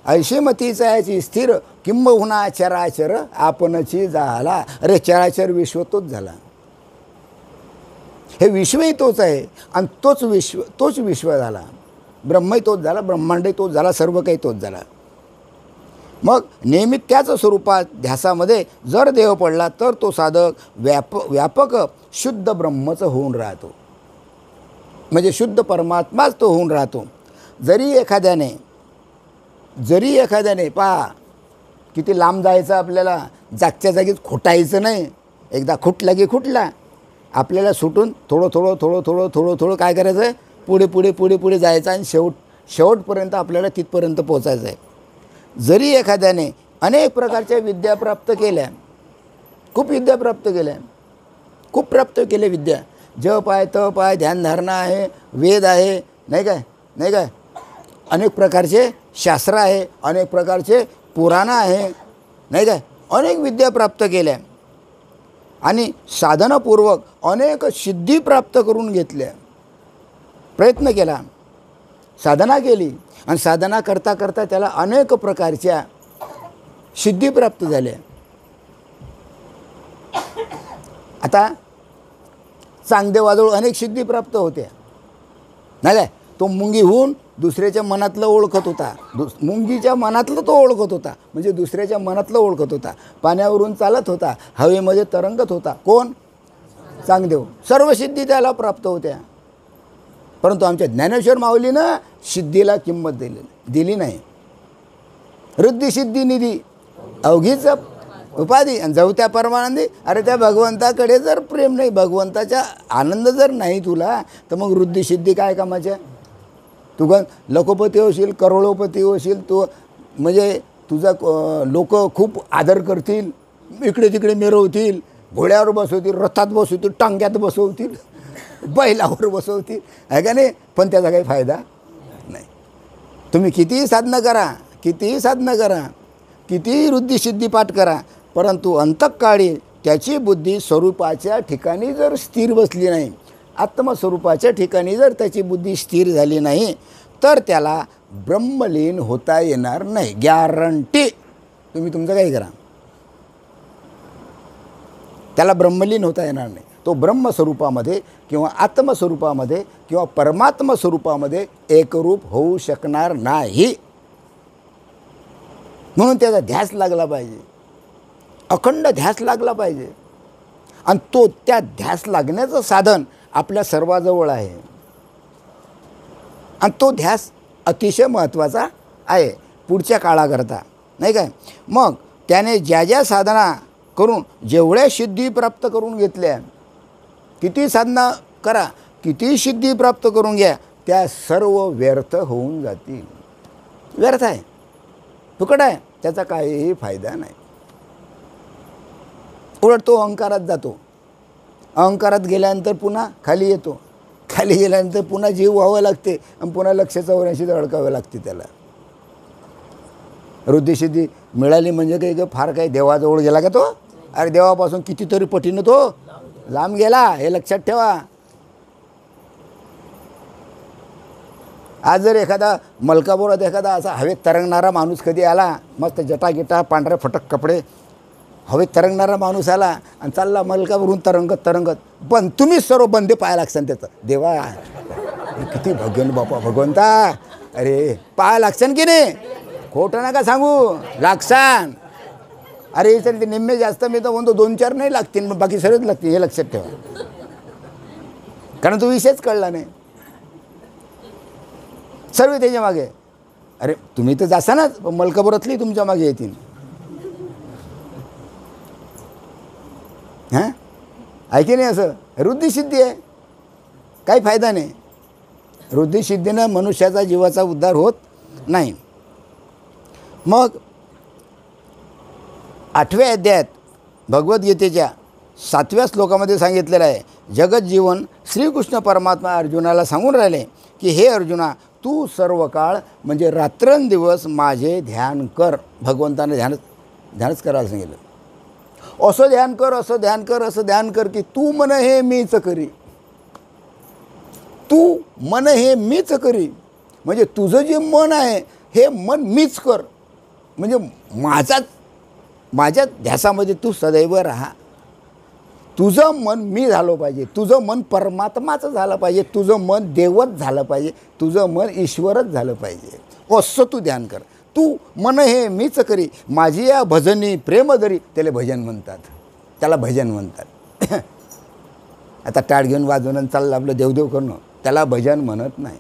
ऐशेमतीचा याची स्थिर किंबहुना चराचर आपणची झाला. अरे चराचर विश्व तोच झाला. हे विश्वही तोच आहे आणि तोच विश्व झाला. ब्रह्मही तोच झाला, ब्रह्मांडही तोच झाला, सर्व काही तोच झाला. मग नेहमी त्याच स्वरूपात ध्यासामध्ये जर देव पडला तर तो साधक व्यापक शुद्ध ब्रह्मच होऊन राहतो. म्हणजे शुद्ध परमात्माच तो होऊन राहतो. जरी एखाद्याने पहा किती लांब जायचं आपल्याला, जागच्या जागीच खोटायचं नाही. एकदा खुटला की खुटला. आपल्याला सुटून थोडं काय करायचं आहे, पुढे जायचं आणि शेवटपर्यंत आपल्याला तिथपर्यंत पोचायचं आहे. जरी एखाद्याने अनेक प्रकारच्या विद्या प्राप्त केल्या, खूप विद्या प्राप्त केल्या, खूप प्राप्त केल्या विद्या, जप आहे, तप आहे, ध्यानधारणा आहे, वेद आहे, नाही काय अनेक प्रकारचे शास्त्र आहे, अनेक प्रकारचे पुराणं आहे, नाही काय, अनेक विद्या प्राप्त केल्या आणि साधनापूर्वक अनेक सिद्धी प्राप्त करून घेतल्या. प्रयत्न केला, साधना केली आणि साधना करता त्याला अनेक प्रकारच्या सिद्धी प्राप्त झाल्या. आता चांगदेवाजवळ अनेक सिद्धी प्राप्त होत्या, नाही काय. तो मुंगी होऊन दुसऱ्याच्या मनातलं ओळखत होता. मुंगीच्या मनातलं तो ओळखत होता, म्हणजे दुसऱ्याच्या मनातलं ओळखत होता. पाण्यावरून चालत होता, हवेमध्ये तरंगत होता. कोण? चांगदेव. सर्व सिद्धी त्याला प्राप्त होत्या. परंतु आमच्या ज्ञानेश्वर माऊलीनं सिद्धीला किंमत दिली नाही. रुद्धी सिद्धी निधी अवघीच उपाधी आणि जवत्या परमानंदी. अरे त्या भगवंताकडे जर प्रेम नाही, भगवंताचा आनंद जर नाही तुला, तर मग रुद्धी सिद्धी काय कामाच्या. तू लखोपती होशील, करोडोपती होशील, तू म्हणजे तुझा लोक खूप आदर करतील, इकडे तिकडे मिरवतील, घोड्यावर बसवतील, रथात बसवतील, टांग्यात बसवतील, बैलावर बसवतील, आहे का नाही. पण त्याचा काही फायदा नाही. तुम्ही कितीही साधना करा, कितीही रुद्धी सिद्धी पाठ करा, परंतु अंतःकाळी त्याची बुद्धी स्वरूपाच्या ठिकाणी जर स्थिर बसली नाही, आत्मस्वरूपाच्या ठिकाणी जर त्याची बुद्धी स्थिर झाली नाही, तर त्याला ब्रह्मलीन होता येणार नाही. गॅरंटी. तुम्ही तुमचं काही करा, त्याला ब्रह्मलीन होता येणार नाही. तो ब्रह्मस्वरूपामध्ये किंवा आत्मस्वरूपामध्ये किंवा परमात्मा स्वरूपामध्ये एकरूप होऊ शकणार नाही. म्हणून त्याचा ध्यास लागला पाहिजे, अखंड ध्यास लागला पाहिजे. आणि त्या ध्यास लागण्याचं साधन आपल्या सर्वाजवळ आहे. आणि तो ध्यास अतिशय महत्त्वाचा आहे पुढच्या काळाकरता, नाही काय. मग त्याने ज्या साधना करून जेवढ्या सिद्धी प्राप्त करून घेतल्या, किती साधना करा, किती सिद्धी प्राप्त करून घ्या, त्या सर्व व्यर्थ होऊन जातील. व्यर्थ आहे, फुकट आहे, त्याचा काहीही फायदा नाही. उलट तो अहंकारात जातो. अहंकारात गेल्यानंतर पुन्हा खाली येतो. खाली गेल्यानंतर पुन्हा जीव व्हावं लागते आणि पुन्हा लक्ष 84 अडकावं लागते त्याला. रुद्धिसिद्धी मिळाली म्हणजे काही फार काही देवाजवळ गेला का तो. अरे देवापासून कितीतरी पटीनं तो लांब गेला, हे लक्षात ठेवा. आज जर एखादा मलकापुरात एखादा असा हवेत तरंगणारा माणूस कधी आला, मस्त जटागिटा पांढरे फटक कपडे, हवेत तरंगणारा माणूस आला आणि चालला मलकापुरून तरंगत तरंगत, पण तुम्हीच सर्व बंदे पाया लागसान त्याचं. देवा किती भगवान बापा भगवंता, अरे पाया लागसान की नाही, खोटं नका सांगू, लागसान. अरे सर ते निम्मे जास्त मी तर म्हणतो 2-4 नाही लागतील, मग बाकी सगळेच लागतील, हे लक्षात ठेवा. कारण तो विषयच कळला नाही, सर्व त्याच्या मागे. अरे तुम्ही तर जासानच, पण मलकापुरातली तुमच्या मागे येतील. हां ऐके नाही, असं रुद्धिसिद्धी आहे, काही फायदा नाही. रुद्धिसिद्धीनं मनुष्याचा जीवाचा उद्धार होत नाही. मग 8व्या अध्यायात भगवद्गीतेच्या 7व्या श्लोकामध्ये सांगितलेलं आहे, जगत जीवन श्रीकृष्ण परमात्मा अर्जुनाला सांगून राहिले की हे अर्जुना, तू सर्व काळ म्हणजे रात्रंदिवस माझे ध्यान कर. भगवंताने ध्यानच करायला सांगितलं. असं ध्यान कर, असं ध्यान कर, असं ध्यान कर की तू मन हे मीच करी. तू मन हे मीच करी म्हणजे तुझं जे मन आहे हे मन मीच कर. म्हणजे माझ्या ध्यासामध्ये तू सदैव राहा. तुझं मन मी झालं पाहिजे, तुझं मन परमात्माचं झालं पाहिजे, तुझं मन देवच झालं पाहिजे, तुझं मन ईश्वरच झालं पाहिजे. असं तू ध्यान कर. तू मन हे मीच करी, माझी या भजनी प्रेमदरी, त्याला भजन म्हणतात, त्याला भजन म्हणतात. आता टाळ घेऊन वाजवणं चाललं आपलं देवदेव करणं, त्याला भजन म्हणत नाही.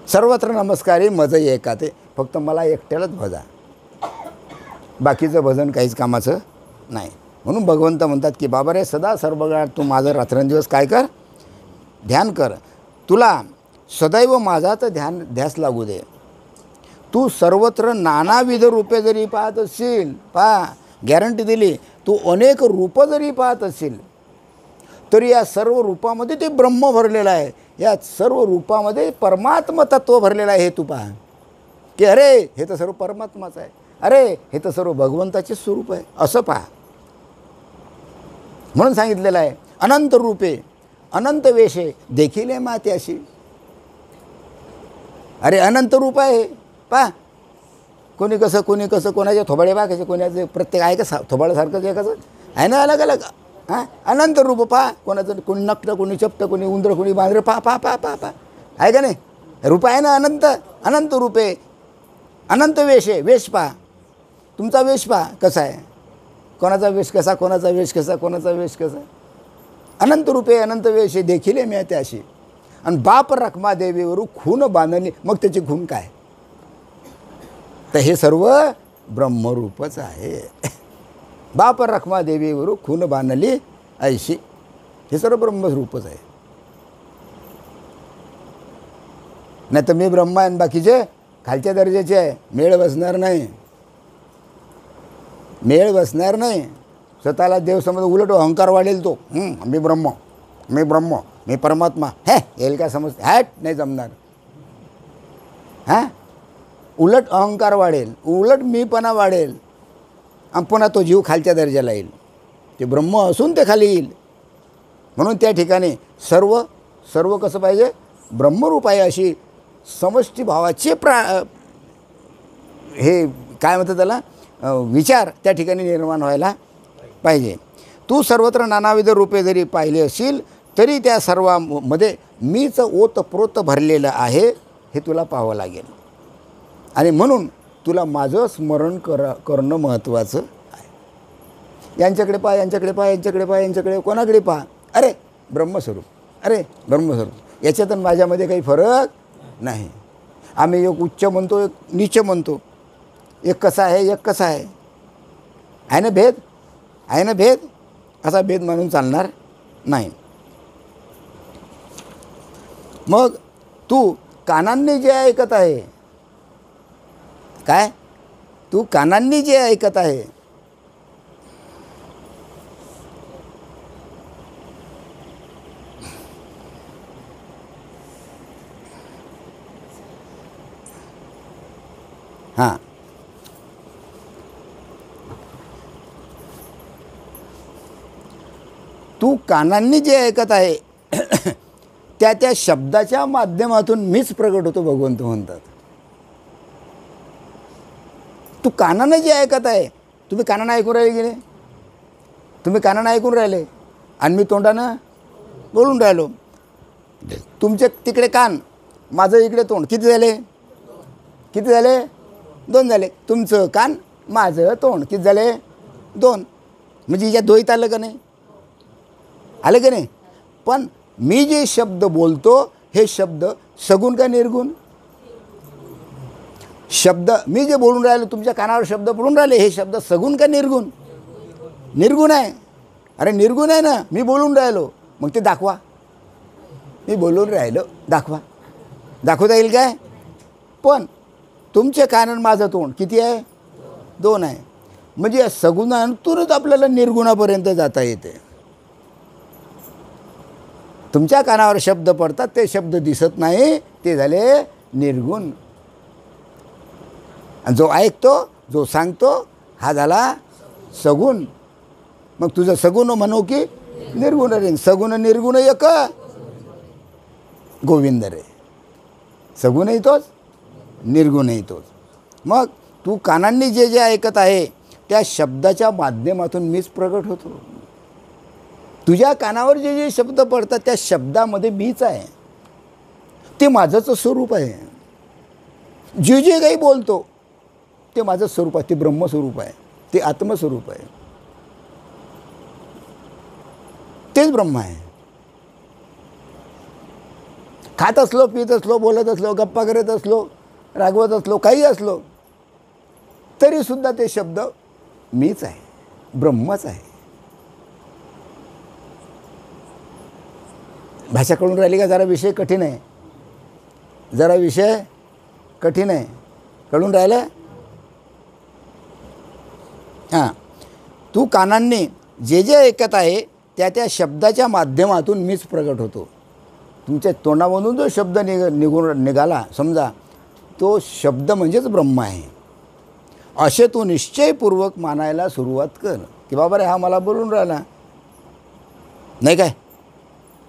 सर्वत्र नमस्कारी मज एकाते, फक्त मला एकट्यालाच भजा, बाकीचं भजन काहीच कामाचं नाही. म्हणून भगवंत म्हणतात की बाबा रे, सदा सर्व काळ तू माझं रात्रंदिवस काय कर, ध्यान कर. तुला सदैव माझाच ध्यास लागू दे. तू सर्वत्र नानाविध रूपे जरी पाहत असशील, गॅरंटी दिली, तू अनेक रूपं जरी पाहत असशील तरी या सर्व रूपामध्ये ते ब्रह्म भरलेलं आहे. या सर्व रूपामध्ये परमात्मा तत्व भरलेलं आहे. हे तू पहा की अरे हे तर सर्व परमात्माचं आहे, अरे हे तर सर्व भगवंताचे स्वरूप आहे, असं पहा. म्हणून सांगितलेलं आहे, अनंत रूपे अनंत वेशे देखील मात्याशी. अरे अनंत रूप आहे, पहा. कोणी कसं कोणाचे थोबाडे पहा कसे, कोणाचे प्रत्येक आहे का थोबाड्यासारखंच आहे, कसं आहे ना, अलग अलग. हां अनंत रूप पहा. कोणाचं कोणी नकटं, कोणी चपटं, कोणी उंदरं, कोणी बांद्रं, पहा आहे का नाही. रूप आहे ना अनंत. अनंत रूपे अनंत वेशे, वेश पहा, तुमचा वेश पहा कसा आहे, कोणाचा वेश कसा, कोणाचा वेश कसा, कोणाचा वेश कसा. अनंत रूपे अनंत वेशे देखील मी त्याशी. आणि बाप रखमा देवीवरू खून बांधली, मग त्याची खून काय, तर हे सर्व ब्रह्मरूपच आहे. बाप रखमा देवीवरू खून बांधली ऐशी, हे सर्व ब्रह्मरूपच आहे. नाही तर मी ब्रह्मा आणि बाकीचे खालच्या दर्जाचे आहे, मेळ बसणार नाही, मेळ बसणार नाही. स्वतःला देव समज, उलट अहंकार वाढेल तो. मी ब्रह्म, मी परमात्मा, हे येईल काय समज, हॅट नाही जमणार. हां उलट अहंकार वाढेल, उलट मीपणा वाढेल, आणि पुन्हा तो जीव खालच्या दर्जाला येईल. ते ब्रह्म असून ते खाली येईल. म्हणून त्या ठिकाणी सर्व कसं पाहिजे, ब्रह्मरूप आहे अशी समष्टी भावाचे हे काय म्हणतात त्याला, विचार त्या ठिकाणी निर्माण व्हायला पाहिजे. तू सर्वत्र नानाविध रूपे जरी पाहिले असतील तरी त्या सर्वामध्ये मीच ओतप्रोत भरलेलं आहे, हे तुला पाहावं लागेल. आणि म्हणून तुला माझं स्मरण करणं महत्त्वाचं आहे. यांच्याकडे पहा, यांच्याकडे पहा, यांच्याकडे पहा, यांच्याकडे कोणाकडे पहा, अरे ब्रह्मस्वरूप, अरे ब्रह्मस्वरूप. याच्यात माझ्यामध्ये काही फरक नाही. आम्ही एक उच्च म्हणतो, एक नीच म्हणतो, एक कसा आहे, एक कसा आहे, आहे ना भेद, आहे ना भेद. असा भेद म्हणून चालणार नाही. मग तू कानांनी जे ऐकत आहे, काय तू कानांनी जे ऐकत आहे, हां तू कानांनी जे ऐकत आहे त्या त्या शब्दाच्या माध्यमातून मीच प्रगट होतो भगवंत म्हणतात. तू कानानं जे ऐकत आहे, तुम्ही कानानं ऐकून राहिले की नाही? तुम्ही कानानं ऐकून राहिले आणि मी तोंडानं बोलून राहिलो. तुमचे तिकडे कान, माझं इकडे तोंड. किती झाले? किती झाले? 2 झाले. तुमचं कान, माझं तोंड. किती झाले? 2. म्हणजे या द्वैत आलं का नाही? आलं का नाही? पण मी जे शब्द बोलतो हे शब्द सगुण का निर्गुण? शब्द मी जे बोलून राहिलो, तुमच्या कानावर शब्द पडून राहिले, हे शब्द सगुण का निर्गुण? निर्गुण आहे. अरे निर्गुण आहे ना, मी बोलून राहिलो. मग ते दाखवा. मी बोलून राहिलो, दाखवा. दाखवता येईल काय? पण तुमचे कान आणि माझं तोंड किती आहे? 2 आहे. म्हणजे सगुणातूनच आपल्याला निर्गुणापर्यंत जाता येते. तुमच्या कानावर शब्द पडतात, ते शब्द दिसत नाही, ते झाले निर्गुण. आणि जो ऐकतो, जो सांगतो, हा झाला सगुण. मग तुझं सगुण म्हणू की निर्गुण रे? सगुण निर्गुण एक गोविंद रे. सगुणही तोच, निर्गुणही तोच. मग तू कानांनी जे जे ऐकत आहे त्या शब्दाच्या माध्यमातून मीच प्रगट होतो. तुझ्या कानावर जे जे शब्द पडतात त्या शब्दामध्ये मीच आहे. ते माझंच स्वरूप आहे. जे जे काही बोलतो ते माझं स्वरूप आहे. ते ब्रह्मस्वरूप आहे. ते आत्मस्वरूप आहे. तेच ब्रह्म आहे. खात असलो, पित असलो, बोलत असलो, गप्पा करत असलो, रागवत असलो, काही असलो, तरीसुद्धा ते शब्द मीच आहे, ब्रह्मच आहे. भाषा कळून राहिली का? जरा विषय कठीण आहे. जरा विषय कठीण आहे. कळून राहिलं? हां. तू कानांनी जे जे ऐकत आहे त्या त्या शब्दाच्या माध्यमातून मीच प्रगट होतो. तुमच्या तोंडामधून जो शब्द निघाला समजा, तो शब्द म्हणजेच ब्रह्म आहे. असे तू निश्चयपूर्वक मानायला सुरुवात कर की बाबा रे, हा मला बोलून राहिला नाही काय,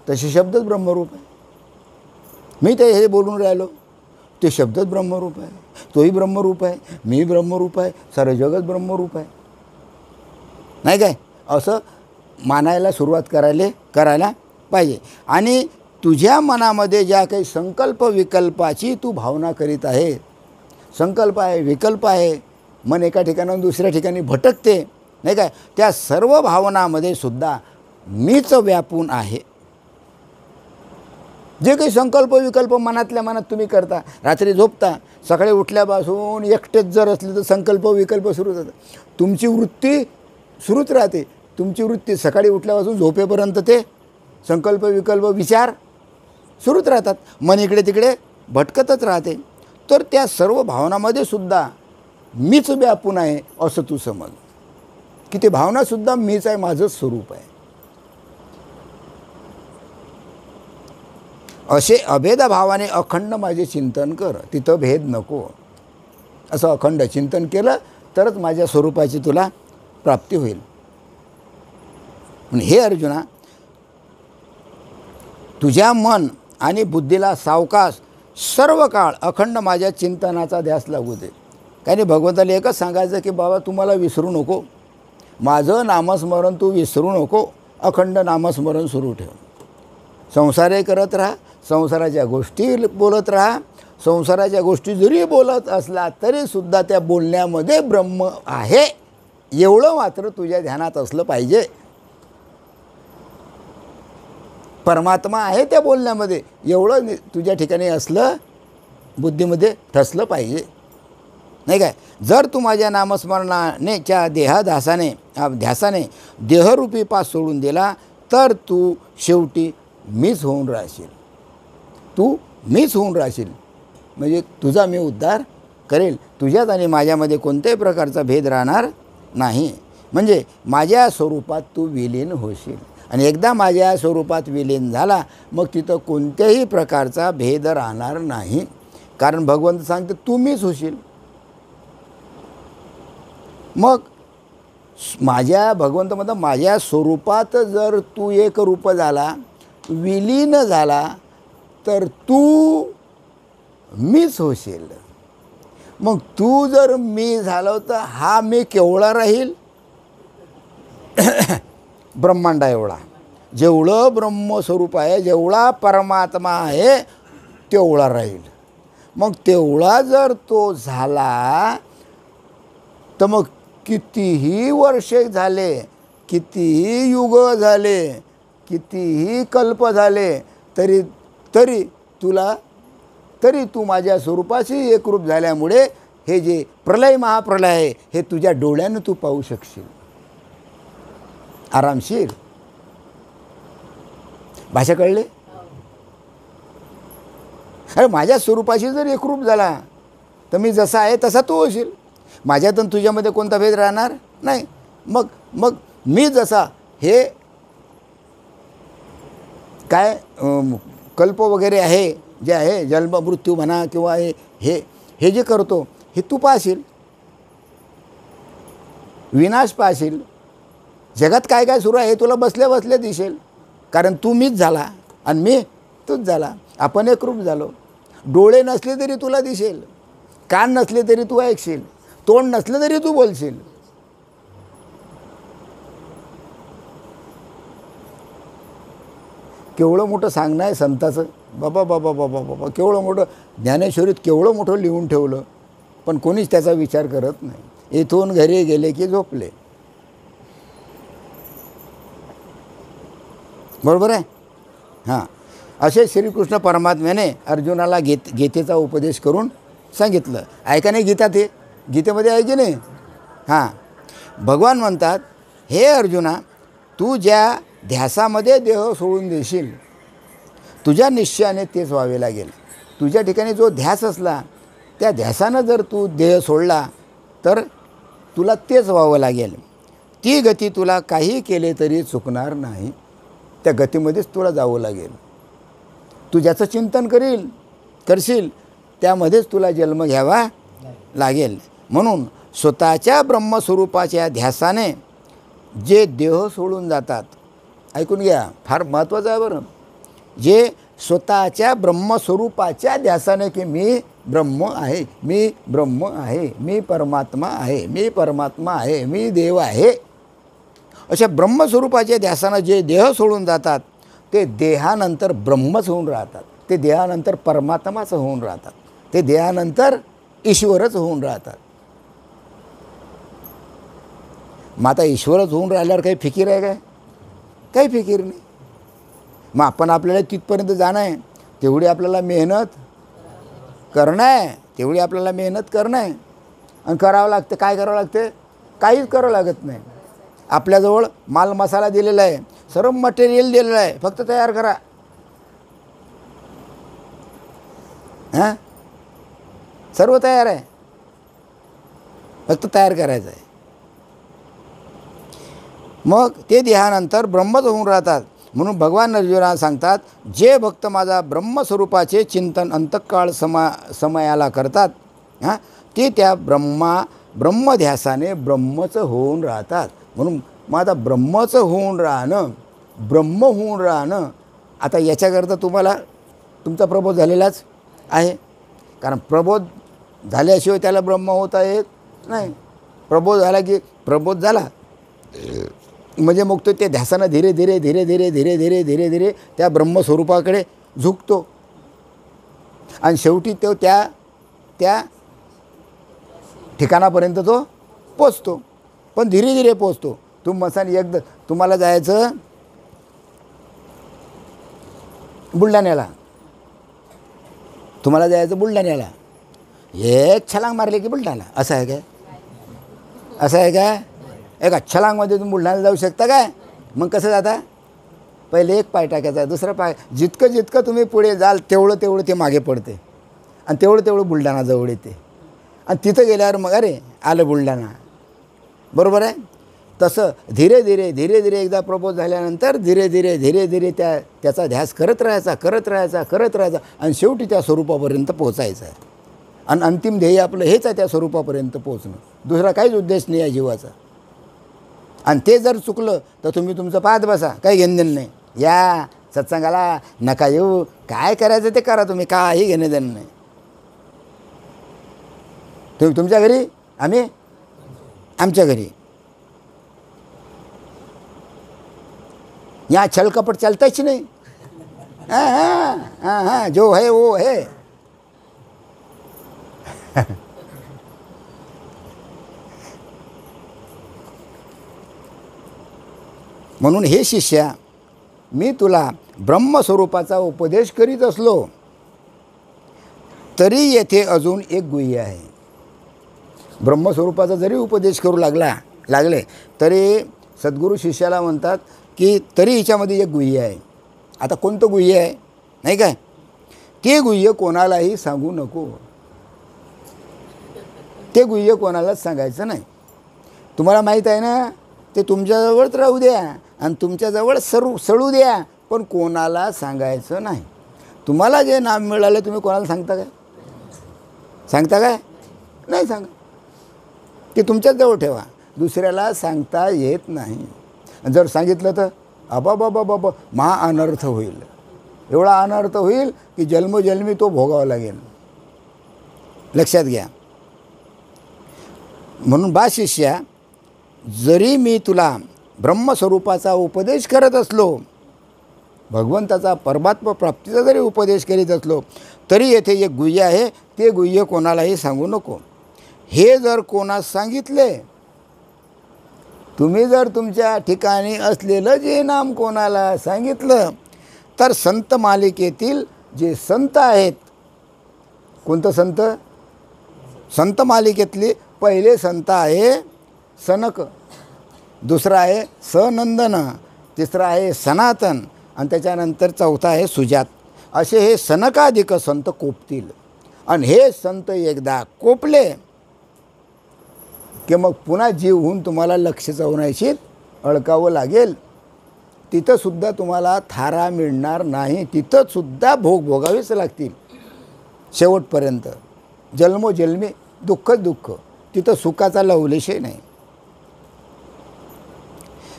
तसे शब्दच ब्रह्मरूप आहे. मी ते हे बोलून राहिलो, ते शब्दच ब्रह्मरूप आहे. तोही ब्रह्मरूप आहे, मी ब्रह्मरूप आहे, सारं जगत ब्रह्मरूप आहे. नाही काय? असं मानायला सुरुवात करायला पाहिजे. आणि तुझ्या मनामध्ये ज्या काही संकल्प विकल्पाची तू भावना करीत आहे, संकल्प आहे, विकल्प आहे, मन एका ठिकाणाहून दुसऱ्या ठिकाणी भटकते नाही काय, त्या सर्व भावनामध्ये सुद्धा मीच व्यापून आहे. जे काही संकल्प विकल्प मनातल्या मनात तुम्ही करता, रात्री झोपता, सकाळी उठल्यापासून एकटेच जर असले तर संकल्प विकल्प सुरूच होतात. तुमची वृत्ती सुरूच राहते. तुमची वृत्ती सकाळी उठल्यापासून झोपेपर्यंत ते संकल्प विकल्प विचार सुरूच राहतात. मन इकडे तिकडे भटकतच राहते. तर त्या सर्व भावनामध्ये सुद्धा मीच व्यापून आहे असं तू समज की ते भावनासुद्धा मीच आहे, माझंच स्वरूप आहे. असे अभेद भावाने अखंड माझे चिंतन कर. तिथं भेद नको. असं अखंड चिंतन केलं तरच माझ्या स्वरूपाची तुला प्राप्ती होईल. पण हे अर्जुना, तुझ्या मन आणि बुद्धीला सावकाश सर्व काळ अखंड माझ्या चिंतनाचा ध्यास लागू दे. काही नाही, भगवंताला एकच सांगायचं की बाबा तू मला विसरू नको. माझं नामस्मरण तू विसरू नको. अखंड नामस्मरण सुरू ठेव. संसारही करत राहा, संसाराच्या गोष्टी बोलत राहा. संसाराच्या गोष्टी जरी बोलत असला तरीसुद्धा त्या बोलण्यामध्ये ब्रह्म आहे एवढं मात्र तुझ्या ध्यानात असलं पाहिजे. परमात्मा आहे त्या बोलण्यामध्ये एवढं तुझ्या ठिकाणी असलं, बुद्धीमध्ये ठसलं पाहिजे नाही काय. जर तू माझ्या नामस्मरणानेच्या ध्यासाने देहरूपी पास सोडून दिला तर तू शेवटी मीच होऊन राहशील. तू मीच होऊन राहशील म्हणजे तुझा मी उद्धार करेल. तुझ्यात आणि माझ्यामध्ये कोणत्याही प्रकारचा भेद राहणार नाही. म्हणजे माझ्या स्वरूपात तू विलीन होशील. आणि एकदा माझ्या स्वरूपात विलीन झाला मग तिथं कोणत्याही प्रकारचा भेद राहणार नाही. कारण भगवंत सांगते तू मीच होशील. मग भगवंत म्हणतात माझ्या स्वरूपात जर तू एक रूप झाला, विलीन झाला, तर तू मीच होशील. मग तू जर मी झालो तर हा मी केवढा राहील? ब्रह्मांडा एवढा. जेवढं ब्रह्मस्वरूप आहे, जेवढा परमात्मा आहे तेवढा राहील. मग तेवढा जर तो झाला तर मग कितीही वर्षे झाले, कितीही युग झाले, कितीही कल्प झाले तरी तरी तू माझ्या स्वरूपाशी एकरूप झाल्यामुळे हे जे प्रलय महाप्रलय आहे हे तुझ्या डोळ्यानं तू पाहू शकशील आरामशीर. भाषा कळले? अरे माझ्या स्वरूपाशी जर एकरूप झाला तर मी जसा आहे तसा तू होशील. माझ्यातून तुझ्यामध्ये कोणता भेद राहणार नाही. मग मग मी जसा हे काय कल्प वगैरे आहे जे आहे जन्म मृत्यू म्हणा किंवा हे जे करतो हे तू पाहशील, विनाश पाहशील. जगात काय काय सुरू आहे तुला बसल्या बसल्या दिसेल. कारण तू मीच झाला आणि मी तूच झाला. आपण एकरूप झालो. डोळे नसले तरी तुला दिसेल, कान नसले तरी तू ऐकशील, तोंड नसलं तरी तू बोलशील. केवढं मोठं सांगणं आहे संताचं. बाबा बाबा बाबा बाबा केवढं मोठं ज्ञानेश्वरीत केवढं मोठं लिहून ठेवलं. पण कोणीच त्याचा विचार करत नाही. इथून घरी गेले की झोपले. बरोबर आहे? हां, असे श्रीकृष्ण परमात्म्याने अर्जुनाला गीतेचा उपदेश करून सांगितलं. ऐका नाही गीता? ते गीतेमध्ये आहे की नाही? हां, भगवान म्हणतात, हे अर्जुना, तू ज्या ध्यासामध्ये देह सोडून देशील तुझ्या निश्चयाने तेच व्हावे लागेल. तुझ्या ठिकाणी जो ध्यास असला त्या ध्यासानं जर तू देह सोडला तर तुला तेच व्हावं लागेल. ती गती तुला काही केले तरी चुकणार नाही. त्या गतीमध्येच तुला जावं लागेल. तू ज्याचं चिंतन करशील त्यामध्येच तुला जन्म घ्यावा लागेल. म्हणून स्वतःच्या ब्रह्मस्वरूपाच्या ध्यासाने जे देह सोडून जातात, ऐकून घ्या, फार महत्त्वाचं आहे बरं, जे स्वतःच्या ब्रह्मस्वरूपाच्या ध्यासाने की मी ब्रह्म आहे, मी ब्रह्म आहे, मी परमात्मा आहे, मी परमात्मा आहे, मी देव आहे, अशा ब्रह्मस्वरूपाच्या ध्यासानं जे देह सोडून जातात ते देहानंतर ब्रह्मच होऊन राहतात. ते देहानंतर परमात्माच होऊन राहतात. ते देहानंतर ईश्वरच होऊन राहतात. मग आता ईश्वरच होऊन राहिल्यावर काही फिकीर आहे काय? काही फिकीर नाही. मग आपण आपल्याला तिथपर्यंत जाणं आहे, तेवढी आपल्याला मेहनत करणं आहे, तेवढी आपल्याला मेहनत करणं आहे. आणि करावं लागतं. काय करावं लागते? काहीच करावं लागत नाही. आपल्याजवळ माल मसाला दिलेला आहे, सर्व मटेरियल दिलेलं आहे, फक्त तयार करा. हां, सर्व तयार आहे, फक्त तयार करायचं आहे. मग ते देहानंतर ब्रह्मच होऊन राहतात. म्हणून भगवान अर्जुनाला सांगतात, जे भक्त माझा ब्रह्मस्वरूपाचे चिंतन अंतकाळ समयाला करतात हां, ते त्या ब्रह्मध्यासाने ब्रह्मच होऊन राहतात. म्हणून माझा ब्रह्मच होऊन राहणं, ब्रह्म होऊन राहणं. आता याच्याकरता तुम्हाला तुमचा प्रबोध झालेलाच आहे. कारण प्रबोध झाल्याशिवाय त्याला ब्रह्म होता येत नाही. प्रबोध झाला की प्रबोध झाला म्हणजे मग तो त्या ध्यासानं धीरे धीरे धीरे धीरे धीरे धीरे धीरे धीरे त्या ब्रह्मस्वरूपाकडे झुकतो. आणि शेवटी तो त्या ठिकाणापर्यंत तो पोचतो. पण धीरे धीरे पोचतो. एकदा तुम्हाला जायचं बुलढाण्याला, तुम्हाला जायचं बुलढाण्याला, एक छलांग मारली की बुलढाणा. असं आहे काय? असं आहे काय? एका छलांगमध्ये तुम्ही बुलढाण्याला जाऊ शकता काय? मग कसं जाता? पहिले एक पाय टाकायचा, दुसरा पाय, जितकं तुम्ही पुढे जाल तेवढं ते मागे पडते आणि तेवढं बुलढाणा जवळ येते. आणि तिथं गेल्यावर मग अरे आलं बुलढाणा. बरोबर आहे? तसं धीरे धीरे एकदा प्रबोध झाल्यानंतर धीरे धीरे त्याचा ध्यास करत राहायचा आणि शेवटी त्या स्वरूपापर्यंत पोचायचं आहे. आणि अंतिम ध्येय आपलं हेच आहे, त्या स्वरूपापर्यंत पोचणं. दुसरा काहीच उद्देश नाही आहे जीवाचा. आणि ते जर चुकलं तर तुम्ही तुमचं पाहत बसा, काही घेणं नाही. या सत्संगाला नका येऊ, काय करायचं ते करा तुम्ही, काही घेणं देणं नाही. तुम्ही तुमच्या घरी, आम्ही आमच्या घरी. यहाँ छल कपट चलताच नाही. हाँ हाँ हाँ हाँ, जो है वो है. म्हणून हे शिष्या, मी तुला ब्रह्मस्वरूपाचा उपदेश करीत असलो तरी येथे अजून एक गुह्य आहे. ब्रह्मस्वरूपाचा जरी उपदेश करू लागले तरी सद्गुरू शिष्याला म्हणतात की तरी हिच्यामध्ये एक गुह्य आहे. आता कोणतं गुह्य आहे नाही काय? ते गुह्य कोणालाही सांगू नको. ते गुह्य कोणालाच सांगायचं नाही. तुम्हाला माहीत आहे ना, ते तुमच्याजवळच राहू द्या आणि तुमच्याजवळ सळू द्या, पण कोणाला सांगायचं नाही. तुम्हाला जे नाम मिळालं तुम्ही कोणाला सांगता काय? सांगता काय? नाही सांगा. ते तुमच्याच जवळ ठेवा, दुसऱ्याला सांगता येत नाही. जर सांगितलं तर बाबा महा अनर्थ होईल. एवढा अनर्थ होईल की जन्मोजन्मी तो भोगावा लागेल. लक्षात घ्या. म्हणून बा शिष्या, जरी मी तुला ब्रह्मस्वरूपाचा उपदेश करत असलो, भगवंताचा परमात्मा प्राप्तीचा जरी उपदेश करीत असलो तरी येथे एक गुह्य आहे. ते गुह्य कोणालाही सांगू नको. हे जर कोणास सांगितले, तुम्ही जर तुमच्या ठिकाणी असलेलं जे नाम कोणाला सांगितलं तर संत मालिकेतील जे संत आहेत, कोणतं संत? संत मालिकेतले पहिले संत आहे सनक, दुसरा आहे सनंदन, तिसरा आहे सनातन आणि त्याच्यानंतर चौथा आहे सुजात. असे हे सनकाधिक संत कोपतील. आणि हे संत एकदा कोपले की मग पुन्हा जीव होऊन तुम्हाला लक्ष 84 अडकावं लागेल. तिथंसुद्धा तुम्हाला थारा मिळणार नाही. तिथंसुद्धा भोग भोगावेच लागतील शेवटपर्यंत. जन्मोजन्मी दुःखच दुःख. तिथं सुखाचा लवलेशही नाही.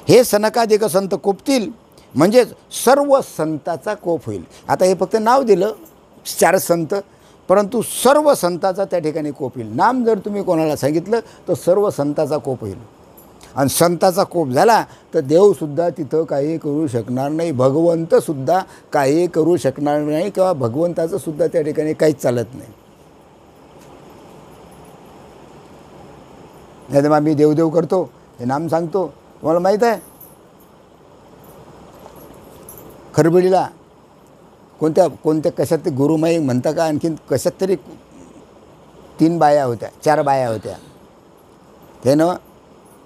हे सनकाधिक संत कोपतील म्हणजेच सर्व संताचा कोप होईल. आता हे फक्त नाव दिलं 4 संत, परंतु सर्व संताचा त्या ठिकाणी कोप होईल. नाम जर तुम्ही कोणाला सांगितलं तर सर्व संताचा कोप होईल. आणि संताचा कोप झाला तर देवसुद्धा तिथं काही करू शकणार नाही, भगवंतसुद्धा काही करू शकणार नाही, किंवा भगवंताचं सुद्धा त्या ठिकाणी काहीच चालत नाही. नाही तर मग मी देवदेव करतो, हे नाम सांगतो. तुम्हाला माहीत आहे खरबडीला कोणत्या कशात ते गुरुमाई म्हणता का, आणखीन कशात तरी 3 बाया होत्या, 4 बाया होत्या. त्यानं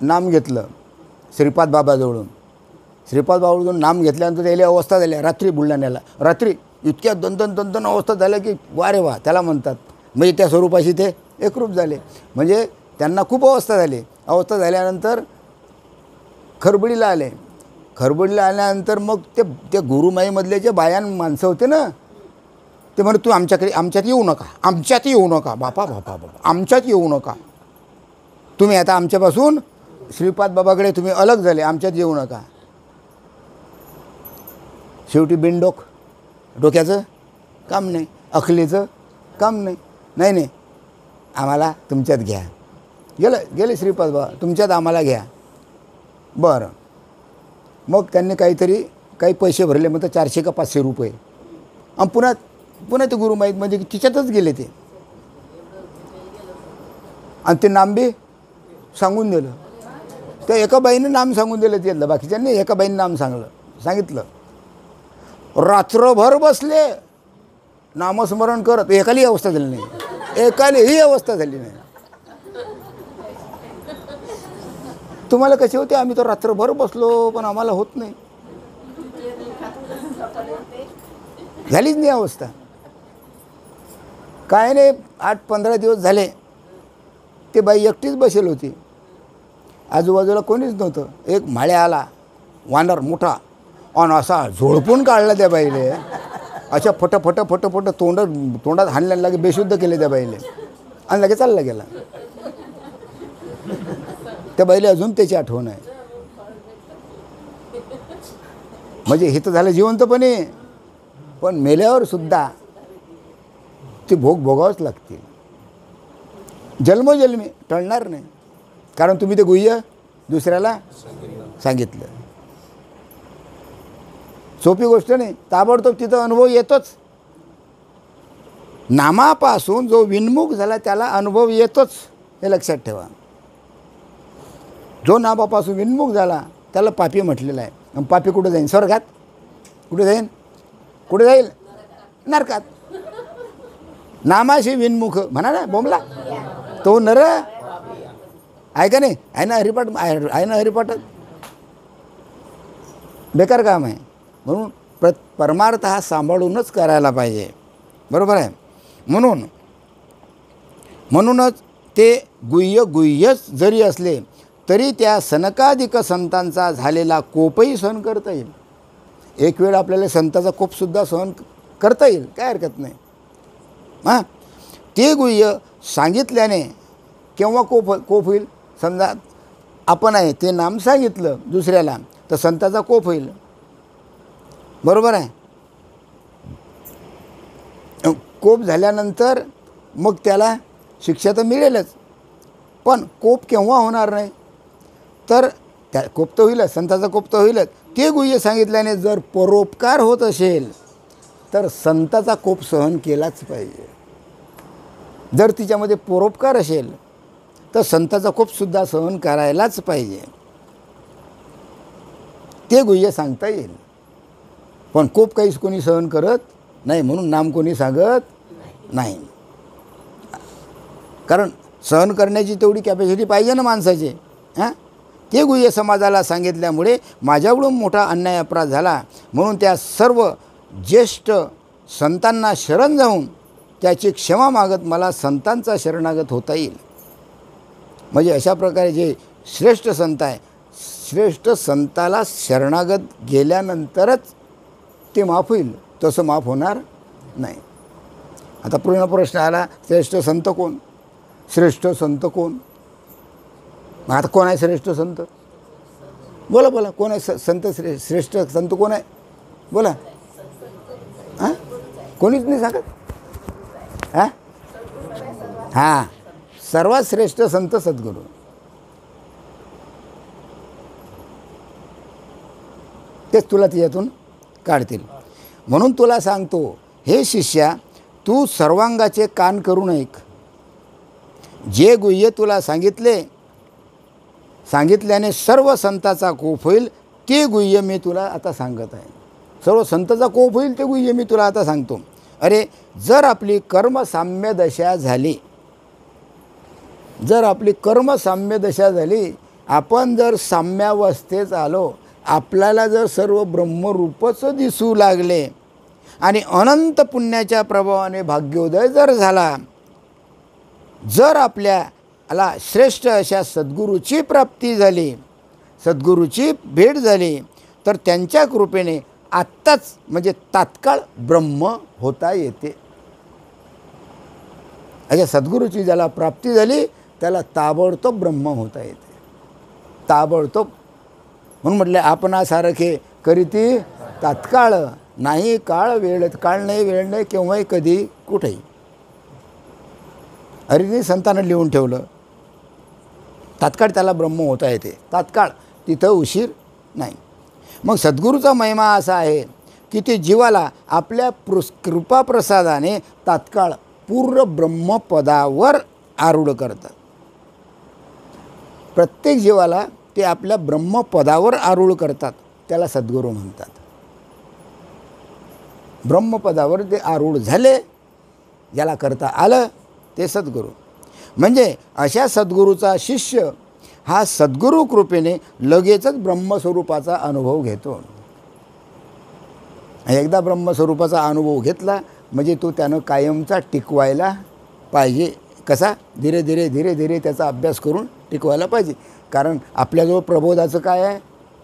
नाम घेतलं श्रीपाद बाबाजवळून. श्रीपाद बाबाजवळून नाम घेतल्यानंतर त्याला अवस्था झाल्या. रात्री बुलढाण्याला रात्री इतक्या दंतन अवस्था झाल्या की वा रे वा त्याला म्हणतात. म्हणजे त्या स्वरूपाशी ते एकरूप झाले. म्हणजे त्यांना खूप अवस्था झाली. अवस्था झाल्यानंतर खरबडीला आले. खरबडीला आल्यानंतर मग ते गुरुमाईमधले जे माणसं होते ना, ते म्हणत तू आमच्यात येऊ नका, आमच्यात येऊ नका, बापा आमच्यात येऊ नका. तुम्ही आता आमच्यापासून श्रीपाद बाबाकडे तुम्ही अलग झाले, आमच्यात येऊ नका. शेवटी बिनडोक, डोक्याचं काम नाही, अकलीचं काम नाही. नाही आम्हाला तुमच्यात घ्या. गेले श्रीपाद बाबा, तुमच्यात आम्हाला घ्या. बरं. मग त्यांनी काही पैसे भरले, म्हणतात 400 का 500 रुपये. आणि पुन्हा ते गुरुमाईत म्हणजे तिच्यातच गेले ते. आणि ते नाम बी सांगून दिलं. त्या एका बाईने नाम सांगून दिलं तिथलं, बाकीच्यांनी एका बाईने नाम सांगितलं. रात्रभर बसले नामस्मरण करत. एकाली अवस्था झाली नाही, एकालीही अवस्था झाली नाही. तुम्हाला कसे होते? आम्ही तर रात्रभर बसलो पण आम्हाला होत नाही. झालीच नाही अवस्था. काय नाही, 8-15 दिवस झाले ते बाई एकटीच बसेल होती. आजूबाजूला कोणीच नव्हतं. एक माळ्या आला, वानर मोठा, आणि असा झोडपून काढला त्या बाईले. अशा फट तोंडात हाणल्याला लागे, बेशुद्ध केले त्या बाईले, आणि लगे चालला गेला. त्या बाईला अजून त्याची आठवण आहे. म्हणजे हे तर झालं जिवंतपणे, पण मेल्यावर सुद्धा ते भोग भोगावंच लागतील, जन्मोजन्मी टळणार नाही. कारण तुम्ही ते गुह्य दुसऱ्याला सांगितलं. सोपी गोष्ट नाही, ताबडतोब तिथं अनुभव येतोच. नामापासून जो विन्मुख झाला त्याला अनुभव येतोच, हे लक्षात ठेवा. जो नामापासून विन्मुख झाला त्याला पापी म्हटलेलं आहे. आणि पापी कुठं जाईल? स्वर्गात. कुठे जाईल? कुठे जाईल? नरकात. नामाशी विन्मुख म्हणा ना, बोंबला तो नर आहे का नाही? आहे ना हरिपाठ, आहे ना हरिपाठात. बेकार काम आहे. म्हणून परमार्थ हा सांभाळूनच करायला पाहिजे, बरोबर आहे. म्हणूनच ते गुह्यच जरी असले तरी त्या सनकादिक संतांचा झालेला कोपही सहन करता येईल. एक वेळ आपल्याला संताचा कोपसुद्धा सहन करता येईल, काय हरकत नाही. हां, ते गुह्य सांगितल्याने केव्हा कोप होईल? समजा आपण आहे ते नाम सांगितलं दुसऱ्याला तर संताचा कोप होईल, बरोबर आहे. कोप झाल्यानंतर मग त्याला शिक्षा तर मिळेलच, पण कोप केव्हा होणार नाही? तर त्या कोप तर होईलच, संताचा कोप तर होईलच. ते गुह्य सांगितल्याने जर परोपकार होत असेल तर संताचा कोप सहन केलाच पाहिजे. जर तिच्यामध्ये परोपकार असेल तर संताचा कोपसुद्धा सहन करायलाच पाहिजे. ते गुह्य सांगता येईल, पण कोप काहीच कोणी सहन करत नाही, म्हणून नाम कोणी सांगत नाही. कारण सहन करण्याची तेवढी कॅपॅसिटी पाहिजे ना माणसाची. हां, ते गुह्य समाजाला सांगितल्यामुळे माझ्याकडून मोठा अन्याय अपराध झाला, म्हणून त्या सर्व ज्येष्ठ संतांना शरण जाऊन त्याची क्षमा मागत मला संतांचा शरणागत होता येईल. म्हणजे अशा प्रकारे जे श्रेष्ठ संत आहे, श्रेष्ठ संताला शरणागत गेल्यानंतरच ते माफ होईल, तसं माफ होणार नाही. आता पूर्ण प्रश्न आला, श्रेष्ठ संत कोण? श्रेष्ठ संत कोण? आता कोण आहे श्रेष्ठ संत? बोला बोला, कोण आहे संत? श्रेष्ठ संत कोण आहे? बोला. हां, कोणीच नाही सांगत. हां हां, सर्वात श्रेष्ठ संत सद्गुरू. तेच तुला त्याच्यातून काढतील. म्हणून तुला सांगतो, हे शिष्या, तू सर्वांगाचे कान करून ऐक. जे गुह्य तुला सांगितल्याने सर्व संताचा कोप होईल, ते गुह्य मी तुला आता सांगत आहे. सर्व संताचा कोप होईल ते गुह्य मी तुला आता सांगतो. अरे, जर आपली कर्मसाम्य दशा झाली, आपण जर साम्यावस्थेत आलो, आपल्याला जर सर्व ब्रह्मरूपच दिसू लागले आणि अनंत पुण्याच्या प्रभावाने भाग्योदय जर झाला, जर आपल्याला श्रेष्ठ अशा सद्गुरूची प्राप्ती झाली, सद्गुरूची भेट झाली, तर त्यांच्या कृपेने आत्ताच म्हणजे तात्काळ ब्रह्म होता येते. अशा सद्गुरूची ज्याला प्राप्ती झाली त्याला ताबडतोब ब्रह्म होता येते, ताबडतोब. म्हणून म्हटलं, आपणासारखे करीती तात्काळ नाही काळ वेळ, काळ नाही वेळ नाही, केव्हाही कधी कुठेही. हरिनी संतानं लिहून ठेवलं, तात्काळ त्याला ब्रह्म होता येते, तात्काळ, तिथं उशीर नाही. मग सद्गुरूचा महिमा असा आहे की ते जीवाला आपल्या कृपाप्रसादाने तात्काळ पूर्ण ब्रह्मपदावर आरूढ करतात. प्रत्येक जीवाला ते आपल्या ब्रह्मपदावर आरूढ करतात, त्याला सद्गुरू म्हणतात. ब्रह्मपदावर ते आरूढ झाले, ज्याला करता आलं ते सद्गुरू. म्हणजे अशा सद्गुरूचा शिष्य हा सद्गुरू कृपेने लगेचच ब्रह्मस्वरूपाचा अनुभव घेतो. एकदा ब्रह्मस्वरूपाचा अनुभव घेतला म्हणजे तो त्यानं कायमचा टिकवायला पाहिजे. कसा? धीरे धीरे धीरे धीरे त्याचा अभ्यास करून टिकवायला पाहिजे. कारण आपल्याजवळ प्रबोधाचं काय आहे?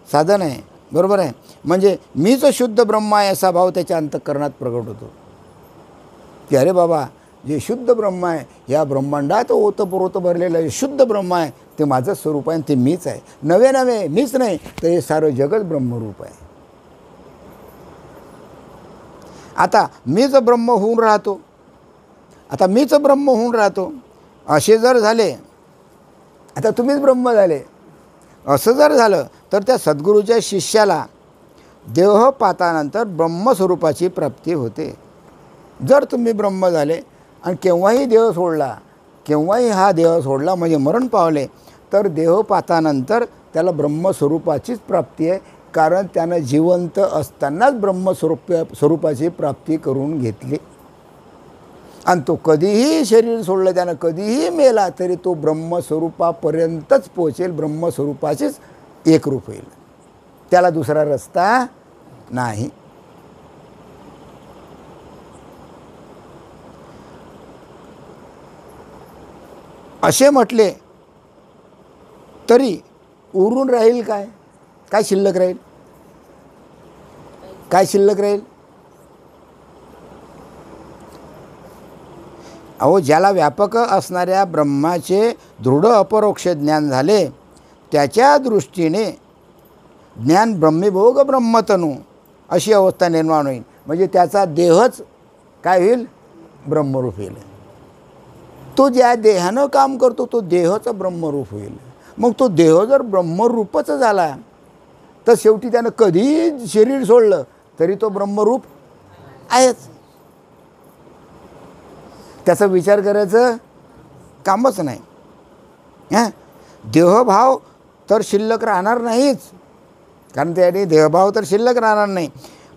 साधन आहे, बरोबर आहे. म्हणजे मीच शुद्ध ब्रह्म आहे असा भाव त्याच्या अंतःकरणात प्रगट होतो की अरे बाबा, जे शुद्ध ब्रह्म आहे, या ब्रह्मांडात ओतप्रोत भरलेलं आहे शुद्ध ब्रह्म आहे, ते माझं स्वरूप आहे, ते मीच आहे. नवे मीच नाही तर हे सारं जगत ब्रह्मरूप आहे. आता मीच ब्रह्म होऊन राहतो, आता मीच ब्रह्म होऊन राहतो असे जर झाले, आता तुम्हीच ब्रह्म झाले असं जर झालं तर त्या सद्गुरूच्या शिष्याला देहपातानंतर ब्रह्मस्वरूपाची प्राप्ती होते. जर तुम्ही ब्रह्म झाले आणि केव्हाही देह सोडला, केव्हाही हा देह सोडला म्हणजे मरण पावले, तर देहपातानंतर त्याला ब्रह्मस्वरूपाचीच प्राप्ती आहे. कारण त्यानं जिवंत असतानाच स्वरूपाची प्राप्ती करून घेतली. आणि तो कधीही शरीर सोडलं, त्यानं कधीही मेला तरी तो ब्रह्मस्वरूपापर्यंतच पोचेल, ब्रह्मस्वरूपाचीच एकरूप होईल. त्याला दुसरा रस्ता नाही. असे म्हटले तरी उरून राहील काय? काय शिल्लक राहील? काय शिल्लक राहील? अहो, ज्याला व्यापक असणाऱ्या ब्रह्माचे दृढ अपरोक्ष ज्ञान झाले, त्याच्या दृष्टीने ज्ञान ब्रह्मीभोग ब्रह्मतनू अशी अवस्था निर्माण होईल. म्हणजे त्याचा देहच काय होईल? ब्रह्मरूप होईल. तो ज्या देहानं काम करतो तो देहच ब्रह्मरूप होईल. मग तो देह जर ब्रह्मरूपच झाला तर शेवटी त्यानं कधीही शरीर सोडलं तरी तो ब्रह्मरूप आहेच. त्याचा विचार करायचं कामच नाही. हां, देहभाव तर शिल्लक राहणार नाहीच, कारण त्याने देहभाव तर शिल्लक राहणार नाही,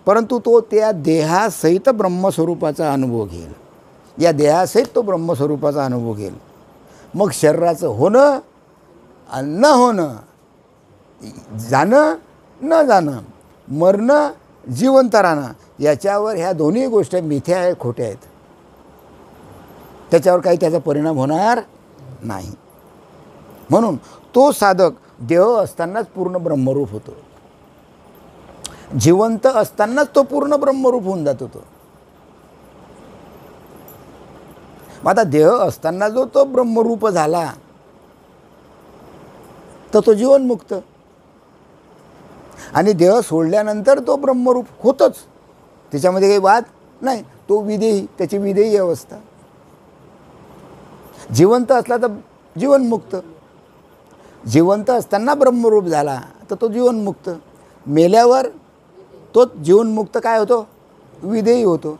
परंतु तो त्या देहासहित ब्रह्मस्वरूपाचा अनुभव घेईल. या देहासहित तो ब्रह्मस्वरूपाचा अनुभव घेईल. मग शरीराचं होणं आणि न होणं, जाणं न जाणं, मरणं जिवंत राहणं, याच्यावर ह्या दोन्ही गोष्टी मिथ्या आहेत, खोट्या आहेत. त्याच्यावर काही त्याचा परिणाम होणार नाही. म्हणून तो साधक देह असतानाच पूर्ण ब्रह्मरूप होतो, जिवंत असतानाच तो पूर्ण ब्रह्मरूप होऊन जातो. तो आता देह असताना जो तो ब्रह्मरूप झाला तर तो जीवनमुक्त, आणि देह सोडल्यानंतर तो ब्रह्मरूप होतोच, त्याच्यामध्ये काही वाद नाही. तो विदेही, त्याची विदेही अवस्था. जिवंत असला तर जीवनमुक्त, जिवंत असताना ब्रह्मरूप झाला तर तो जीवनमुक्त, मेल्यावर तो जीवनमुक्त काय होतो? विदेही होतो.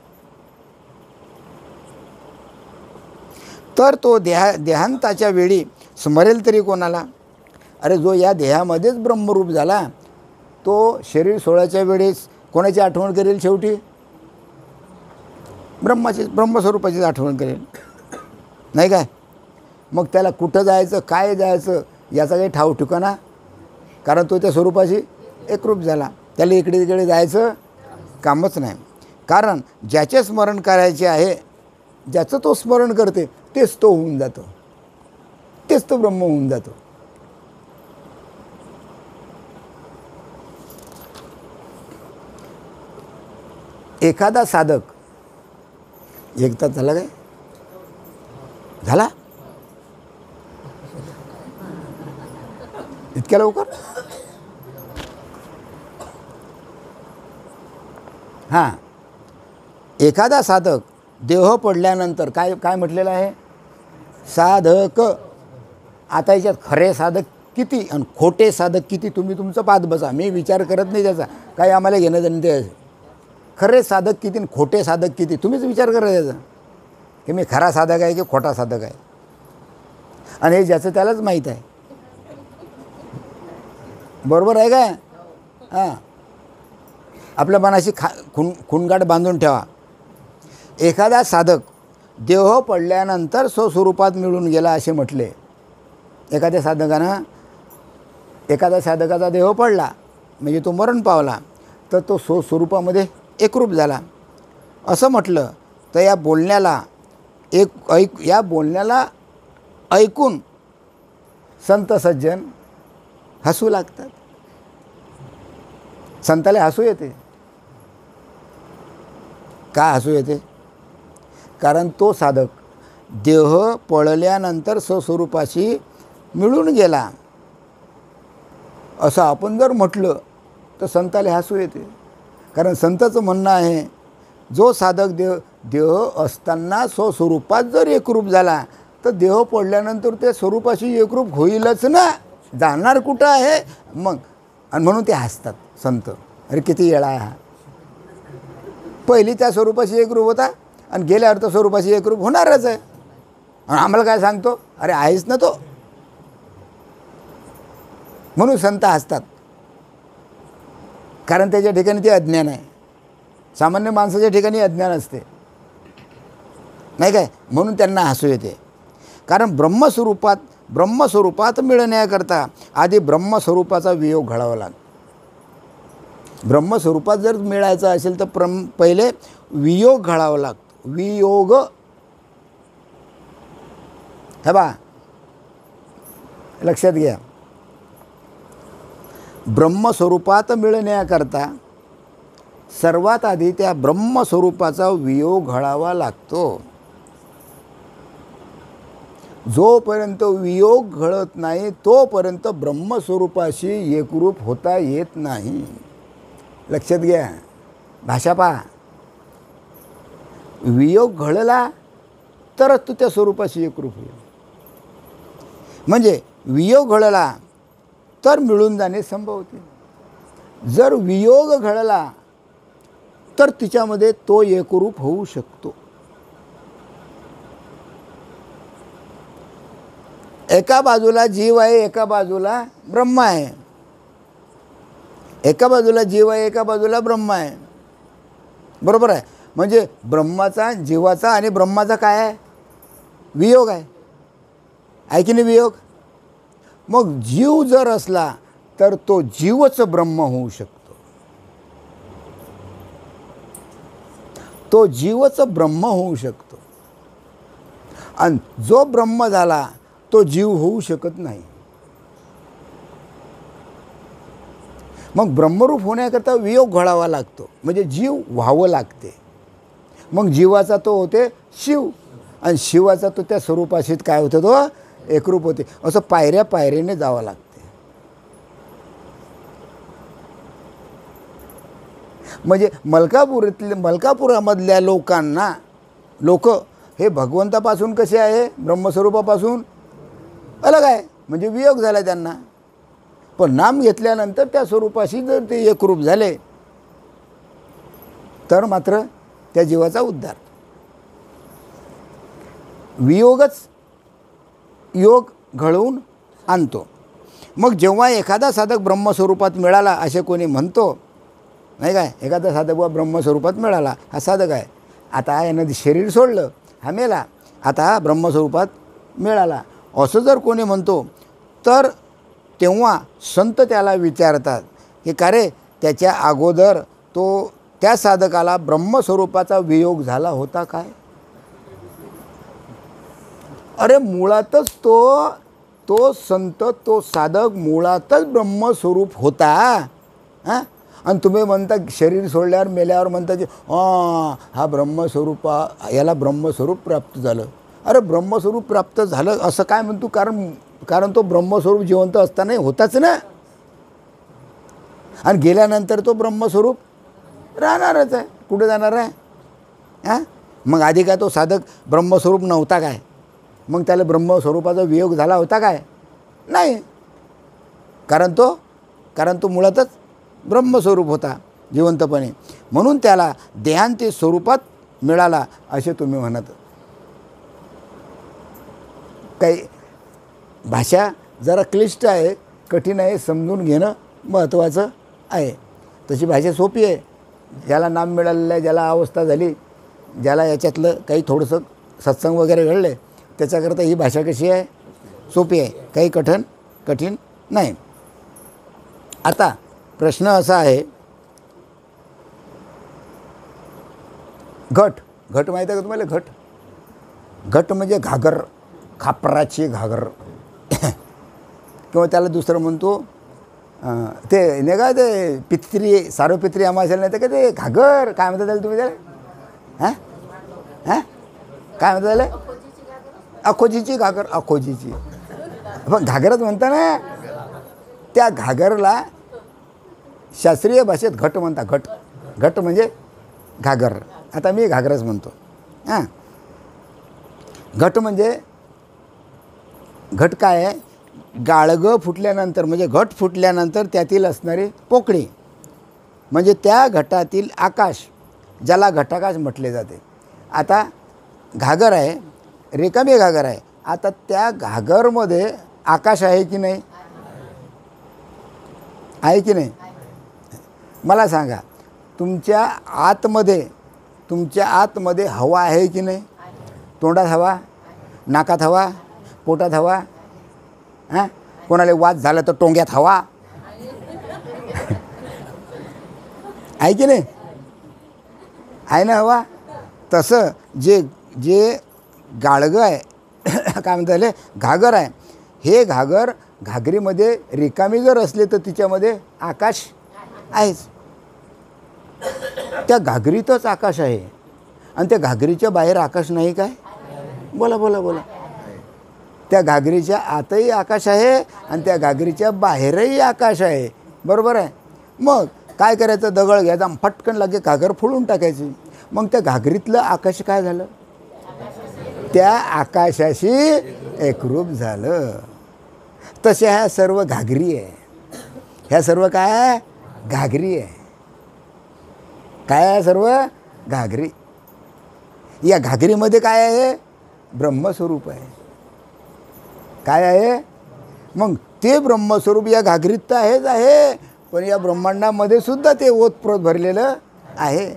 तर तो देहांताच्या वेळी स्मरेल तरी कोणाला? अरे, जो या देहामध्येच ब्रह्मरूप झाला तो शरीर सोडायच्या वेळेस कोणाची आठवण करेल? शेवटी ब्रह्मस्वरूपाचीच आठवण करेल, नाही काय? मग त्याला कुठं जायचं, काय जायचं याचा काही ठाव ठिकाणा, कारण तो त्या स्वरूपाशी एकरूप झाला. त्याला इकडे तिकडे जायचं कामच नाही. कारण ज्याचे स्मरण करायचे आहे, ज्याचं तो स्मरण करते तेच तो होऊन जातो, तेच तो ब्रह्म होऊन जातो. एखादा साधक, एक तास झाला काय? झाला इतक्या लवकर? हां, एखादा साधक देह पडल्यानंतर काय काय म्हटलेलं आहे? साधक. आता याच्यात खरे साधक किती आणि खोटे साधक किती तुम्ही तुमचं पाहत बसा, मी विचार करत नाही त्याचा, काही आम्हाला घेणं देणं ते. खरे साधक किती आणि खोटे साधक किती तुम्हीच विचार करा त्याचा, की मी खरा साधक आहे की खोटा साधक आहे. आणि हे ज्याचं त्यालाच माहीत आहे. बरोबर आहे काय? हां, आपल्या मनाशी खुणगाठ बांधून ठेवा. एखादा साधक देह पडल्यानंतर स्वस्वरूपात मिळून गेला असे म्हटले. एखाद्या साधकाचा देह पडला म्हणजे तो मरण पावला, तर तो स्वस्वरूपामध्ये एकरूप झाला असं म्हटलं तर या बोलण्याला ऐकून संत सज्जन हसू लागतात. संताला हसू येते. का हसू येते? कारण तो साधक देह पळल्यानंतर स्वस्वरूपाशी मिळून गेला असं आपण जर म्हटलं तर संताला हसू येते. कारण संताचं म्हणणं आहे जो साधक देह असताना स्वस्वरूपात जर एकरूप झाला तर देह पडल्यानंतर ते स्वरूपाशी एकरूप होईलच ना, जाणार कुठं आहे मग. आणि म्हणून ते हसतात संत, अरे किती येळा आहे हा. पहिली त्या स्वरूपाशी एकरूप होता आणि गेल्यावर तर स्वरूपाशी एकरूप होणारच आहे. आणि आम्हाला काय सांगतो, अरे आहेच ना तो. म्हणून संत हसतात, कारण त्याच्या ठिकाणी ते अज्ञान आहे. सामान्य माणसाच्या ठिकाणी अज्ञान असते नाही काय, म्हणून त्यांना हसू येते. कारण ब्रह्मस्वरूपात मिळण्याकरता आधी ब्रह्मस्वरूपाचा वियोग घडावा लागतो. ब्रह्मस्वरूपात जर मिळायचं असेल तर पहिले वियोग घडावा लागतो. वियोग, हे बा लक्षात घ्या, ब्रह्मस्वरूपात मिळण्याकरता सर्वात आधी त्या ब्रह्मस्वरूपाचा वियोग घडावा लागतो. जोपर्यंत वियोग घडत नाही तोपर्यंत ब्रह्मस्वरूपाशी एकरूप होता येत नाही. लक्षात घ्या, भाषा पहा. वियोग घडला तरच तू त्या स्वरूपाशी एकरूप होईल. म्हणजे वियोग घडला तर मिळून जाणे संभव होते. जर वियोग घडला तर तिच्यामध्ये तो एकरूप होऊ शकतो. एका बाजूला जीव आहे, एका बाजूला ब्रह्म आहे. एका बाजूला जीव आहे, एका बाजूला ब्रह्म आहे. बरोबर आहे. म्हणजे ब्रह्माचा, जीवाचा आणि ब्रह्माचा काय आहे, वियोग आहे की नाही वियोग. मग जीव जर असला तर तो जीवच ब्रह्म होऊ शकतो. तो जीवच ब्रह्म होऊ शकतो. आणि जो ब्रह्म झाला तो जीव होऊ शकत नाही. मग ब्रह्मरूप होण्याकरता वियोग घडावा लागतो, म्हणजे जीव व्हावं लागते. मग जीवाचा तो होते शिव, आणि शिवाचा तो त्या स्वरूपाशीत काय होतं, तो एकरूप होते. असं पायऱ्या पायरीने जावं लागते. म्हणजे मलकापुरामधल्या लोक हे भगवंतापासून कसे आहे, ब्रह्मस्वरूपापासून अलग आहे. म्हणजे वियोग झाला त्यांना. पण नाम घेतल्यानंतर त्या स्वरूपाशी जर ते एकरूप झाले तर मात्र त्या जीवाचा उद्धार. वियोगच योग घडवून आणतो. मग जेव्हा एखादा साधक ब्रह्मस्वरूपात मिळाला असे कोणी म्हणतो नाही काय, एखादा साधक व ब्रह्मस्वरूपात मिळाला, हा साधक आहे. आता यानं शरीर सोडलं, हा मेला, आता हा ब्रह्मस्वरूपात मिळाला असं जर कोणी म्हणतो तर तेव्हा संत त्याला विचारतात की का रे, त्याच्या अगोदर त्या साधकाला ब्रह्मस्वरूपाचा वियोग झाला होता काय. अरे मुळातच तो संत, तो साधक मुळातच ब्रह्मस्वरूप होता. हां, आणि तुम्ही म्हणता शरीर सोडल्यावर मेल्यावर म्हणता की हा याला ब्रह्मस्वरूप प्राप्त झालं. अरे ब्रह्मस्वरूप प्राप्त झालं असं काय म्हणतो, कारण तो ब्रह्मस्वरूप जिवंत असताना होताच ना, आणि गेल्यानंतर तो ब्रह्मस्वरूप राहणारच आहे. कुठे जाणार आहे. हां, मग आधी काय तो साधक ब्रह्मस्वरूप नव्हता काय, मग त्याला ब्रह्मस्वरूपाचा वियोग झाला होता काय, नाही. कारण तो मुळातच ब्रह्मस्वरूप होता जिवंतपणे. म्हणून त्याला देहांती स्वरूपात मिळाला असे तुम्ही म्हणत. काही भाषा जरा क्लिष्ट आहे, कठीण आहे, समजून घेणं महत्त्वाचं आहे. तशी भाषा सोपी आहे. ज्याला नाम मिळालेलं आहे, ज्याला अवस्था झाली, ज्याला याच्यातलं काही थोडंसं सत्संग वगैरे घडले, त्याच्याकरता ही भाषा कशी आहे, सोपी आहे, काही कठीण नाही. आता प्रश्न असा आहे, घट माहीत आहे का तुम्हाला. घट म्हणजे घागर, खापराची घागर किंवा त्याला दुसरं म्हणतो ते नाही का, ते पित्री, सार्वपित्री अमावास्येला नाही तर का ते घागर, काय म्हणतात त्याला तुम्ही त्याला, हां काय म्हणतात त्याला, अखोजीची घागर, अखोजीची. पण घागरच म्हणता ना. त्या घागरला शास्त्रीय भाषेत घट म्हणतात. घट म्हणजे घागर. आता मी घागरच म्हणतो. हां, घट म्हणजे घट काय आहे? गाळगं फुटल्यानंतर म्हणजे घट फुटल्यानंतर त्यातील असणारी पोकळी म्हणजे त्या घटातील आकाश, ज्याला घटाकाश म्हटले जाते. आता घागर आहे, रिकामी घागर आहे. आता त्या घागरमध्ये आकाश आहे की नाही? आहे की नाही? मला सांगा, तुमच्या आतमध्ये हवा आहे की नाही? तोंडात हवा, नाकात हवा, पोटात हवा, हां, कोणाला वाद झाला तर टोंग्यात हवा आहे की नाही? आहे ना हवा. तसं जे गाळगं आहे काय म्हणता घागर आहे, हे घागरीमध्ये रिकामी जर असले तर तिच्यामध्ये आकाश आहेच. त्या घागरीतच आकाश आहे आणि त्या घागरीच्या बाहेर आकाश नाही काय? बोला बोला बोला. त्या घागरीच्या आतही आकाश आहे आणि त्या घागरीच्या बाहेरही आकाश आहे. बरोबर आहे. मग काय करायचं? दगड घ्यायचा, फटकन लागे घागर फोडून टाकायची. मग त्या घागरीतलं आकाश काय झालं? त्या आकाशाशी एकरूप झालं. तसे ह्या सर्व घागरी आहे. ह्या सर्व काय आहे? घागरी आहे. काय आहे? सर्व घागरी. या घागरीमध्ये काय आहे? ब्रह्मस्वरूप आहे. काय आहे? मग ते ब्रह्मस्वरूप या घागरीत तर आहेच आहे, पण या ब्रह्मांडामध्ये सुद्धा ते ओतप्रोत भरलेलं आहे.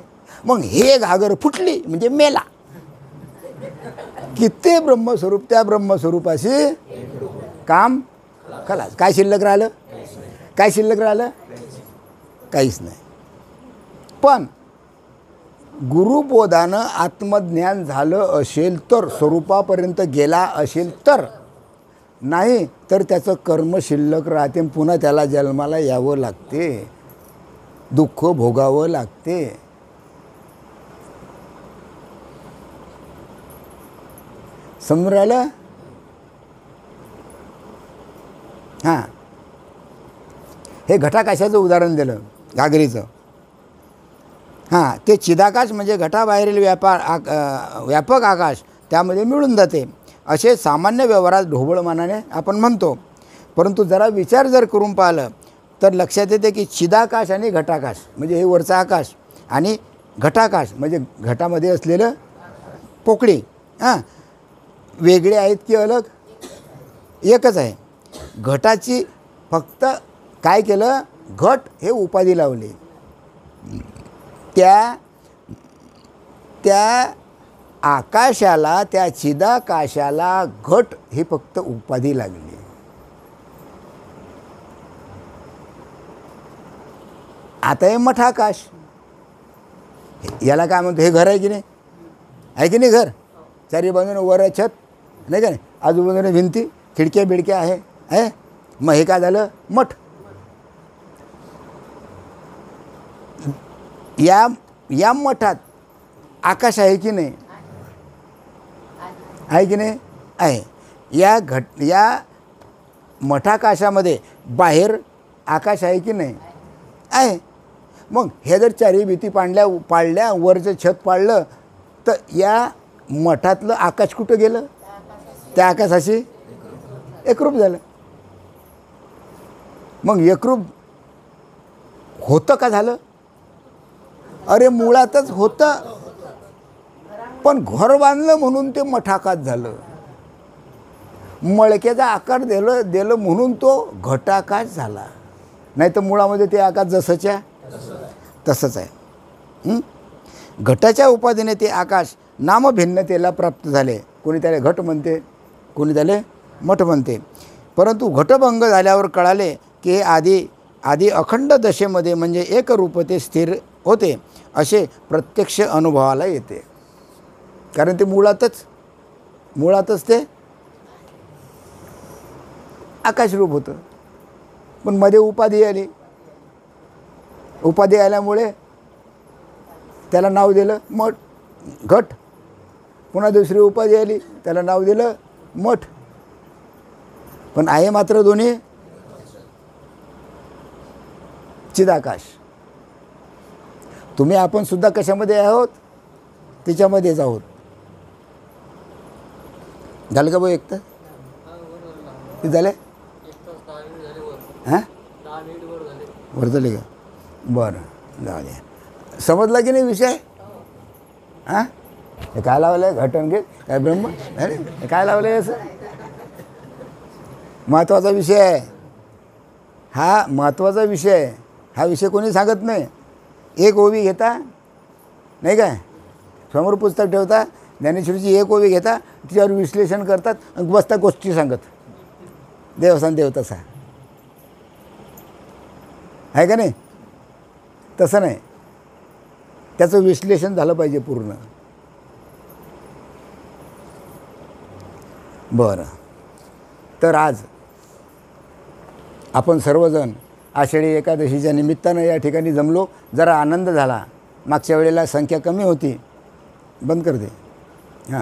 मग हे घागर फुटली म्हणजे मेला की ते ब्रह्मस्वरूप त्या ब्रह्मस्वरूपाशी काम खलास. काय शिल्लक राहिलं? काय शिल्लक राहिलं? काहीच नाही. पण गुरुबोधानं आत्मज्ञान झालं असेल तर, स्वरूपापर्यंत गेला असेल तर, नाही तर त्याचं कर्म शिल्लक राहते. पुन्हा त्याला जन्माला यावं लागते, दुःख भोगावं लागते. समजून राहिलं? हां, हे घटाकाशाचं उदाहरण दिलं, घागरीचं. हां, ते चिदाकाश म्हणजे घटाबाहेरील व्यापक आकाश त्यामध्ये मिळून जाते असे सामान्य व्यवहारात ढोबळमानाने आपण म्हणतो. परंतु जरा विचार जर करून पाहिलं तर लक्षात येते की चिदाकाश आणि घटाकाश म्हणजे हे वरचा आकाश आणि घटाकाश म्हणजे घटामध्ये असलेलं पोकळी, हां, वेगळे आहेत की अलग? एकच आहे. घटाची फक्त काय केलं? घट हे उपाधी लावली. त्या आकाशाला, त्या चिदाकाशाला घट ही फक्त उपाधी लागली. आता हे मठाकाश, याला काय म्हणतो? हे घर आहे की नाही? आहे की नाही? घर चारी बाजूने वर आहे छत, नाही का नाही? आजूबाजूने भिंती, खिडक्या बिडक्या आहे. मग हे काय झालं? मठ. या मठात आकाश आहे की नाही? आहे की नाही? आहे. या मठाकाशामध्ये बाहेर आकाश आहे की नाही? आहे. मग हे जर चारी भीती पाडल्या वरचं छत पाडलं तर या मठातलं आकाश कुठं गेलं? त्या आकाशाशी एकरूप झालं. मग एकरूप होतं का झालं? अरे मुळातच होतं, पण घर बांधलं म्हणून ते मठाकाश झालं. मळक्याचा आकार दिलं म्हणून तो घटाकाश झाला. नाही तर मुळामध्ये ते आकाश जसंच्या तसंच आहे. घटाच्या उपाधीने ते आकाश नामभिन्नतेला प्राप्त झाले. कोणी त्याला घट म्हणते, कोणी त्याला मठ म्हणते. परंतु घटभंग झाल्यावर कळाले की हे आधी अखंड दशेमध्ये म्हणजे एकरूपते स्थिर होते असे प्रत्यक्ष अनुभवाला येते. कारण ते मुळातच ते आकाशरूप होतं. पण मध्ये उपाधी आली. उपाधी आल्यामुळे त्याला नाव दिलं मठ, घट. पुन्हा दुसरी उपाधी आली, त्याला नाव दिलं मठ. पण आहे मात्र दोन्ही चिदाकाश. तुम्ही आपण सुद्धा कशामध्ये आहोत? तिच्यामध्येच आहोत. झालं का भाऊ एक तर ते झाले हां वर झाले का बरं जाऊ द्या. समजला की नाही विषय. हां हे काय लावलं आहे घटन घेत काय ब्रह्म अरे हे काय लावलं आहे असं. महत्त्वाचा विषय आहे हा. महत्त्वाचा विषय आहे हा. विषय कोणी सांगत नाही. एक ओवी घेता नाही काय समोर पुस्तक ठेवता ज्ञानेश्वरीची एक ओवी घेता तिच्यावर विश्लेषण करतात आणि बसता गोष्टी सांगत देवसान देव तसा आहे का नाही. तसं नाही. त्याचं विश्लेषण झालं पाहिजे पूर्ण. बरं तर आज आपण सर्वजण आषाढी एकादशीच्या निमित्तानं या ठिकाणी जमलो. जरा आनंद झाला. मागच्या वेळेला संख्या कमी होती. बंद कर दे हां.